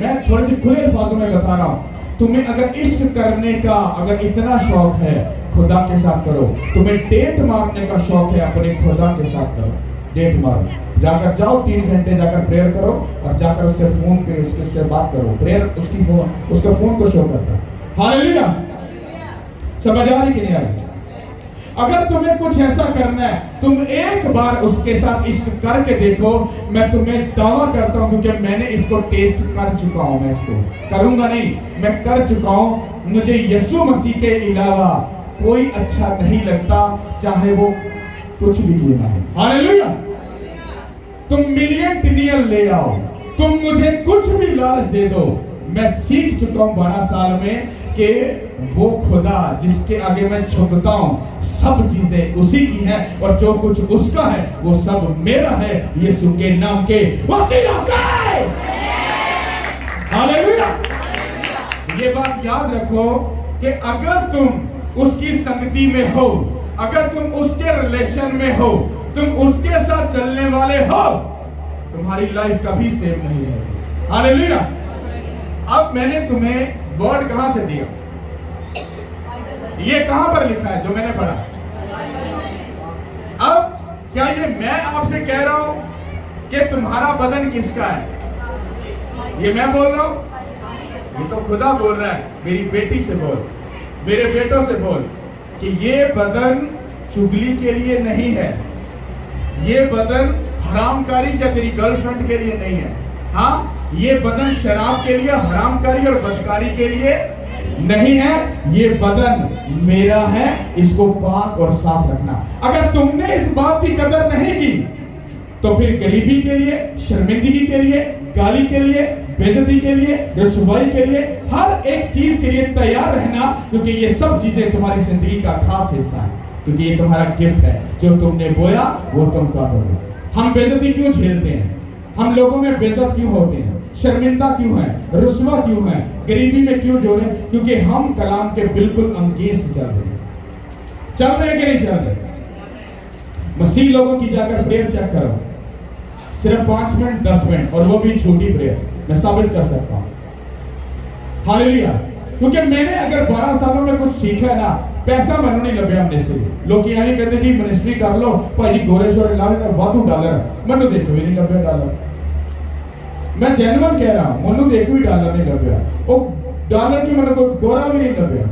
मैं थोड़े से खुले अल्फाजों में बता रहा हूं, तुम्हें अगर इश्क करने का अगर इतना शौक है, खुदा के साथ करो। तुम्हें डेट मारने का शौक है, अपने खुदा के साथ करो, डेट मारो। जाकर जाओ 3 घंटे जाकर प्रेयर करो और जाकर उससे फोन पे उसके बात करो। प्रेयर उसके फोन को शो करता है। हालेलुया। समझ आ रही कि नहीं आ रही? अगर तुम्हें कुछ ऐसा करना है, तुम एक बार उसके साथ इश्क करके देखो। मैं तुम्हें दावा करता हूं, क्योंकि मैंने इसको टेस्ट कर चुका हूं। मैं इसको करूंगा नहीं, मैं कर चुका हूं। मुझे यीशु मसीह के अलावा कोई अच्छा नहीं लगता, चाहे वो कुछ भी क्यों ना हो। हालेलुया। तुम मिलियन ट्रिलियन ले आओ, तुम मुझे कुछ भी लालच दे दो, मैं सीख चुका हूं 12 साल में कि वो खुदा जिसके आगे मैं झुकता हूं, सब चीजें उसी की हैं और जो कुछ उसका है वो सब मेरा है, यीशु के नाम के वसीले से। हालेलुया। ये बात याद रखो कि अगर तुम उसकी संगति में हो, अगर तुम उसके रिलेशन में हो, तुम उसके साथ चलने वाले हो, तुम्हारी लाइफ कभी सेव नहीं है। हालेलुया। अब मैंने तुम्हें वर्ड कहां से दिया? ये कहां पर लिखा है जो मैंने पढ़ा? अब क्या ये मैं आपसे कह रहा हूं कि तुम्हारा बदन किसका है? ये मैं बोल रहा हूं? ये तो खुदा बोल रहा है। मेरी बेटी से बोल, मेरे बेटों से बोल कि ये बदन चुगली के लिए नहीं है, ये बदन हरामकारी या तेरी गर्लफ्रेंड के लिए नहीं है। हाँ, ये बदन शराब के लिए, हरामकारी और बदकारी के लिए नहीं है। ये बदन मेरा है, इसको पाक और साफ रखना। अगर तुमने इस बात की कदर नहीं की तो फिर गरीबी के लिए, शर्मिंदगी के लिए, गाली के लिए, बेइज्जती के लिए, रुसवाई के लिए, हर एक चीज के लिए तैयार रहना, क्योंकि ये सब चीजें तुम्हारी जिंदगी का खास हिस्सा है, क्योंकि ये तुम्हारा गिफ्ट है। जो तुमने बोया वो तुम काटोगे। हम बेइज्जती क्यों झेलते हैं? हम लोगों में बेइज्जत क्यों होते हैं? शर्मिंदा क्यों है? रुसवा क्यों है? गरीबी में क्यों जोड़े? क्योंकि हम कलाम के बिल्कुल अंगेस्ट चल रहे हैं। चल रहे हैं कि नहीं चल रहे? मसीह लोगों की जाकर प्रेयर चेक करो, सिर्फ 5 मिनट 10 मिनट, और वो भी छोटी प्रेयर, मैं साबित कर सकता हूं। हालेलुया। क्योंकि मैंने अगर 12 सालों में कुछ सीखा है ना, पैसा मैंने नहीं लभ्या मिनिस्ट्री। लोग यही कहते जी मिनिस्ट्री कर लो भाई, गोरे शोरे ला लेना, वाधू डॉलर, मैंने देखो भी नहीं लभ्या डॉलर। मैं जेन्युइन कह रहा हूं, मनु एक भी डॉलर नहीं लभ्या। वो डॉलर की मैंने कोई गोरा भी नहीं लभ्या।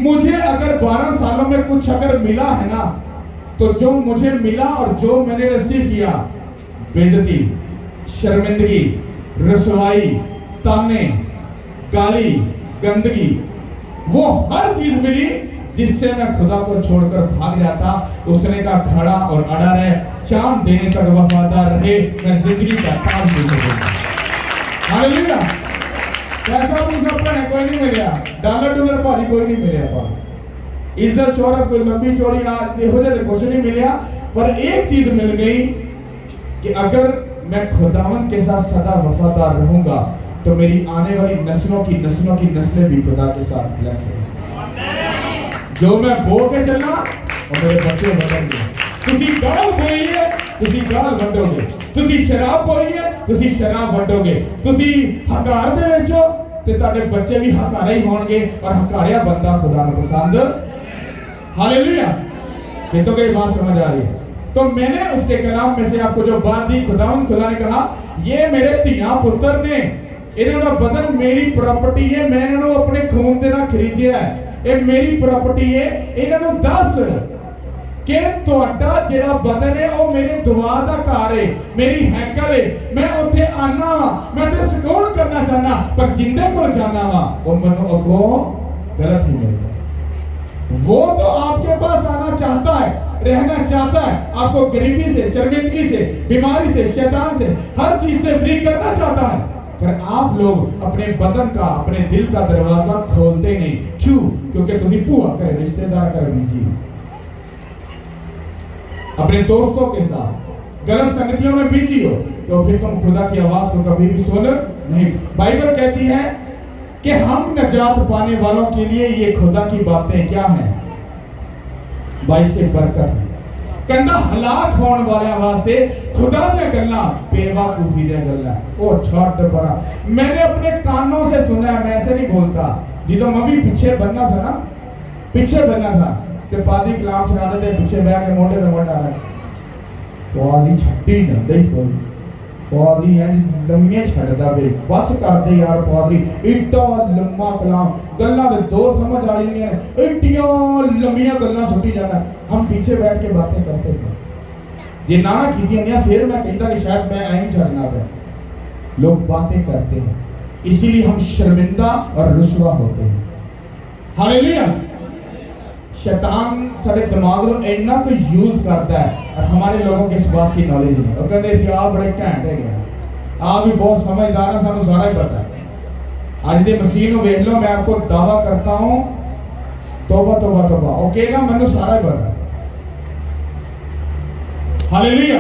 मुझे अगर 12 सालों में कुछ अगर मिला है ना, तो जो मुझे मिला और जो मैंने रिसीव किया, बेइज्जती, शर्मिंदगी, रसवाई, ताने, गाली, गंदगी, वो हर चीज मिली जिससे मैं खुदा को छोड़कर भाग जाता। उसने कहा खड़ा और अड़ा रहे, चांद देने तक वफादार रहे, मैं जिंदगी का काम नहीं करूंगा। हालेलुया। पैसा मुझे अपना है, कोई नहीं मिला, डॉलर डॉलर भारी कोई नहीं मिले। इज्जत शोहरत कोई लंबी चौड़ी हो जाए कुछ नहीं मिला, पर एक चीज मिल गई कि अगर मैं खुदावन के साथ सदा वफादार रहूंगा तो मेरी आने वाली नस्लों की नस्लें भी खुदा के साथ ब्लेस्ड होंगी। जो मैं बो के चलना और मेरे बच्चे बढ़ेंगे। तुसी गाल बोइए, तुसी गाल वंडोगे, तुसी शराब बोइए, तुसी शराब वंडोगे, तुसी हकार दे विचो ते ताडे बच्चे भी हकारे ही होंगे और हकारिया बंदा खुदा को पसंद। हालेलुया। ये तो कई बात समझ आ रही है। तो मैंने उसके कलाम में से आपको जो बात दी, खुदा ने कहा ये मेरे धिया पुत्र ने, इन्होंने बदन मेरी प्रॉपर्टी है, मैंने इन्होंने अपने खून दे नाल खरीदिया है, ये मेरी प्रॉपर्टी है। इन्होंने दस कि तुहाडा जेड़ा बदन है वो मेरे दुआ दा घर है, मेरी हैकल है, मैं उत्थे आना वा, मैं ते सुकून करना चाहना, पर जिंदे को जाना वा और मनो अगो गलत ही मिलता। वो तो आपके पास आना चाहता है, रहना चाहता है, आपको गरीबी से, शर्मिंदगी से, बीमारी से, शैतान से, हर चीज से फ्री करना चाहता है, पर आप लोग अपने बदन का, अपने दिल का दरवाजा खोलते नहीं। क्यों? क्योंकि तुम भूआ करे, रिश्तेदार कर बिजी, अपने दोस्तों के साथ गलत संगतियों में बिजी हो, तो फिर तुम खुदा की आवाज को कभी भी सुन नहीं। बाइबल कहती है कि हम नजात पाने वालों के लिए ये खुदा की बातें क्या हैं? 22 से बरकत है। कहता हलाक होने वाले वास्ते खुदा ने गल्ला बेवकूफी दे गल्ला ओ छट परा। मैंने अपने कानों से सुना, मैं ऐसे नहीं बोलता। जो मैं भी पीछे बनना था ना, पीछे बनना था कि पादी कलाम सुना दे, पीछे बैठ के मोटे पे मोटा रहा तो आदि छट्टी जाते ही कोई पादरी है लम्मियां छड़दा बे बस कर दे यार। पादरी इट्टा लम्मा कलाम गल्ला दे दो समझ आ रही हैं, इट्टियां लम्मियां गल्ला सुटी जाना। हम पीछे बैठ के बातें करते थे, जे ना कीतियां ने फिर मैं कहता कि शायद मैं ऐं छड़ना पे। लोग बातें करते हैं, इसीलिए हम शर्मिंदा और रुसवा होते हैं। हालेलुया। शैतान सारे दिमाग को इतना को यूज करता है और हमारे लोगों के इस बात की नॉलेज नहीं। और कहते थे आप बड़े घैंट है, आप भी बहुत समझदार है, सानू सारा ही पता है। आज दे मसीह को वेख लो, मैं आपको दावा करता हूं तौबा तौबा तौबा ओकेगा, मैंने सारा ही पता। हालेलुया।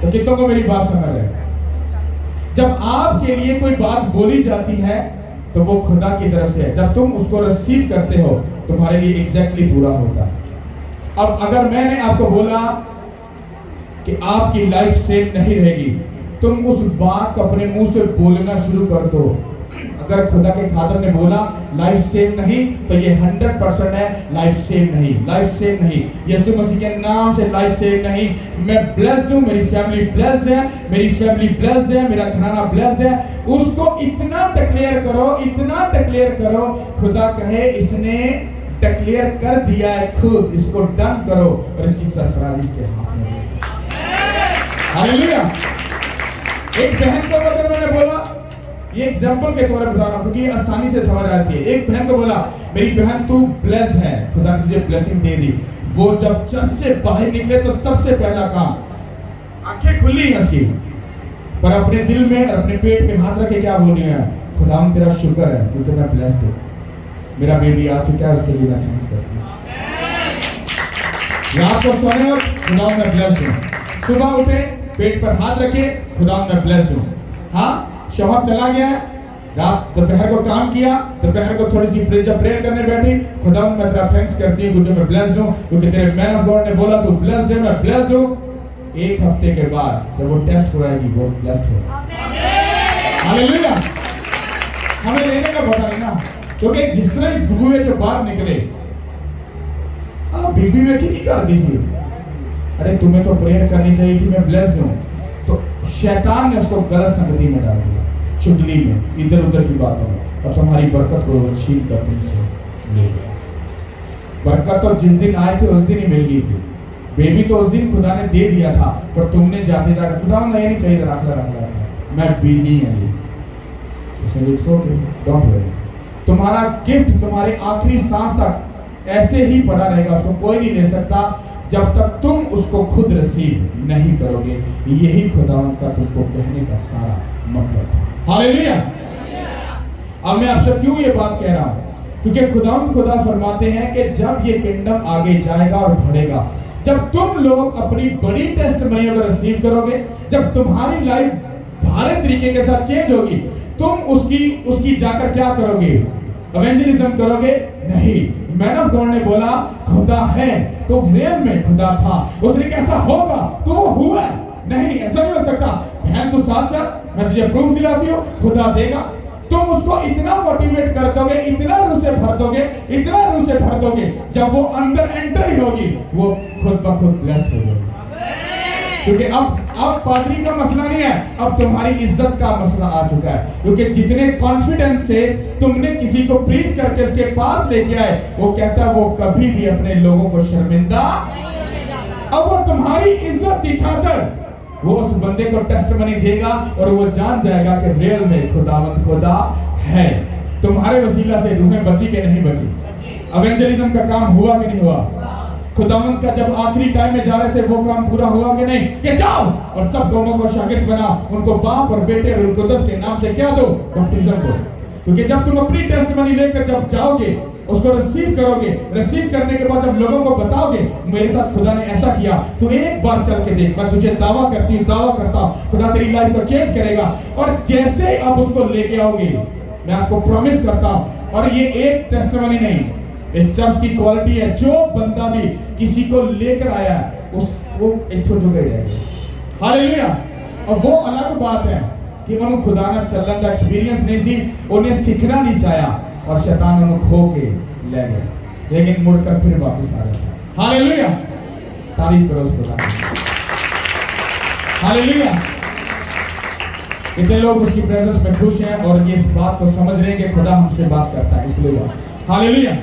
तो कितनों को मेरी बात समझ है? जब आपके लिए कोई बात बोली जाती है तो वो खुदा की तरफ से है। जब तुम उसको रिसीव करते हो तुम्हारे लिए एग्जैक्टली पूरा होता है। अब अगर मैंने आपको बोला कि आपकी लाइफ सेम नहीं रहेगी, तुम उस बात को अपने मुंह से बोलना शुरू कर दो। अगर खुदा के खादम ने बोला लाइफ सेम नहीं, तो ये 100% है लाइफ सेम नहीं, लाइफ सेम नहीं। यीशु मसीह के नाम से लाइफ सेम नहीं। मैं ब्लेस्ड हूँ, मेरी फैमिली ब्लेस्ड है, मेरी फैमिली ब्लेस्ड है, मेरा घराना ब्लेस्ड है। उसको इतना डिक्लेयर करो, इतना डिक्लेयर करो, खुदा कहे इसने डिक्लेयर कर दिया है खुद, इसको डन करो और इसकी सरफराजी इसके हाथ में है। हालेलुया। एक बहन को अगर मैंने बोला, ये एग्जांपल के तौर पर बता रहा हूं क्योंकि आसानी से समझ आती है। एक बहन को बोला मेरी बहन तू ब्लेस्ड है, खुदा ने तुझे ब्लेसिंग दे दी। वो जब चर्च से बाहर निकले तो सबसे पहला काम, आंखें खुली हैं उसकी, पर अपने दिल में और अपने पेट पे हाथ रख के क्या बोल रही है? खुदा तेरा शुक्र है क्योंकि मैं ब्लेस्ड हूं, मेरा बेबी आ चुका है, उसके लिए मैं थैंक्स करती हूं। रात को सोने और खुदा मैं ब्लेस्ड हूं, सुबह उठे पेट पर हाथ रखे खुदा मैं ब्लेस्ड हूं। हाँ, शौहर चला गया, रात दोपहर को काम किया, दोपहर को थोड़ी सी जब प्रेयर करने बैठी, खुदा मैं तेरा थैंक्स करती हूँ क्योंकि मैं ब्लेस्ड हूँ, क्योंकि तेरे मैन ऑफ गॉड ने बोला तू ब्लेस्ड है, मैं ब्लेस्ड हूँ। एक हफ्ते के बाद जब वो टेस्ट कराएगी वो ब्लेस्ड होगा। हालेलुया। हमें लेने का पता नहीं ना, क्योंकि जिस तरह गुबुए से बाहर निकले बीबी में की कर दी थी, अरे तुम्हें तो प्रेयर करनी चाहिए थी, मैं ब्लेस्ड हूँ। तो शैतान ने उसको गलत संगति में डाल दिया, चुगली में, इधर उधर की बातों में, और तुम्हारी बरकत को छीन कर तुमसे ले गया। बरकत तो जिस दिन आए थे उस दिन ही मिल गई थी, बेबी तो उस दिन खुदा ने दे दिया था, पर तुमने जाते जाकर खुदा नहीं नहीं चाहिए रख ला मैं बिजी हूँ, डोंट वरी, तुम्हारा गिफ्ट तुम्हारे आखिरी सांस तक ऐसे ही पड़ा रहेगा, उसको कोई नहीं ले सकता जब तक तुम उसको खुद रिसीव नहीं करोगे। यही खुदावन का तुमको कहने का सारा मतलब है। हालेलुया। अब मैं आपसे क्यों ये बात कह रहा हूं? क्योंकि खुदा फरमाते हैं कि जब ये किंगडम आगे जाएगा और बढ़ेगा, जब तुम लोग अपनी बड़ी टेस्टमनी अगर रिसीव करोगे, जब तुम्हारी लाइफ भारी तरीके के साथ चेंज होगी, तुम उसकी जाकर क्या करोगे? एवेंजलिज्म करोगे? नहीं। मैन ऑफ गॉड ने बोला खुदा है, तो रियल में खुदा था। उसने कैसा होगा तो वो हुआ नहीं, ऐसा नहीं हो सकता। बहन तू साथ चल, मैं तुझे प्रूफ दिलाती हूँ, खुदा देगा। तुम उसको इतना मोटिवेट कर दोगे, इतना रूह से भर दोगे, इतना रूह से भर दोगे, जब वो अंदर एंटर ही होगी वो खुद ब खुद ब्लेस्ड हो जाएगी। क्योंकि अब पादरी का मसला नहीं है, अब तुम्हारी इज्जत का मसला आ चुका है। क्योंकि जितने कॉन्फिडेंस से तुमने किसी को प्रीच करके उसके पास लेके आए, वो कहता है वो कभी भी अपने लोगों को शर्मिंदा अब वो तुम्हारी इज्जत की खातिर वो उस बंदे को टेस्टमनी देगा और वो जान जाएगा कि रियल में खुदावंद खुदा है। तुम्हारे वसीला से रूहें बची कि नहीं बची? एवेंजलिज्म का काम हुआ कि नहीं हुआ? खुदावंद का जब आखिरी टाइम में जा रहे थे वो काम पूरा हुआ कि नहीं? कि जाओ और सब कौमों को शागिर्द बना, उनको बाप और बेटे और कुदस के नाम से क्या दो? बपतिस्म दो। क्योंकि जब तुम अपनी टेस्टमनी लेकर जब जाओगे, उसको रिसीव करोगे, रिसीव करने के बाद जब लोगों को बताओगे मेरे साथ खुदा ने ऐसा किया, तो एक बार चल के देख। मैं तुझे दावा करता हूँ खुदा तेरी लाइफ को चेंज करेगा। और जैसे आप उसको लेके आओगे, मैं आपको प्रॉमिस करता हूँ, और ये एक टेस्टमनी नहीं, इस चर्च की क्वालिटी है, जो बंदा भी किसी को लेकर आया है वो एक तो जुड़े रहेगा। हालेलुया। और वो अलग बात है कि उन्होंने खुदा ना चलन का एक्सपीरियंस नहीं सी, उन्हें सीखना नहीं चाहा और शैतान उन्हें खो के ले गया, लेकिन मुड़कर फिर वापस आ गया। हालेलुया। तारीफ करो उस खुदा की। हालेलुया। कितने लोग उसकी प्रेजेंस में खुश हैं और ये बात को समझ रहे हैं कि खुदा हमसे बात करता है, इसलिए हालेलुया।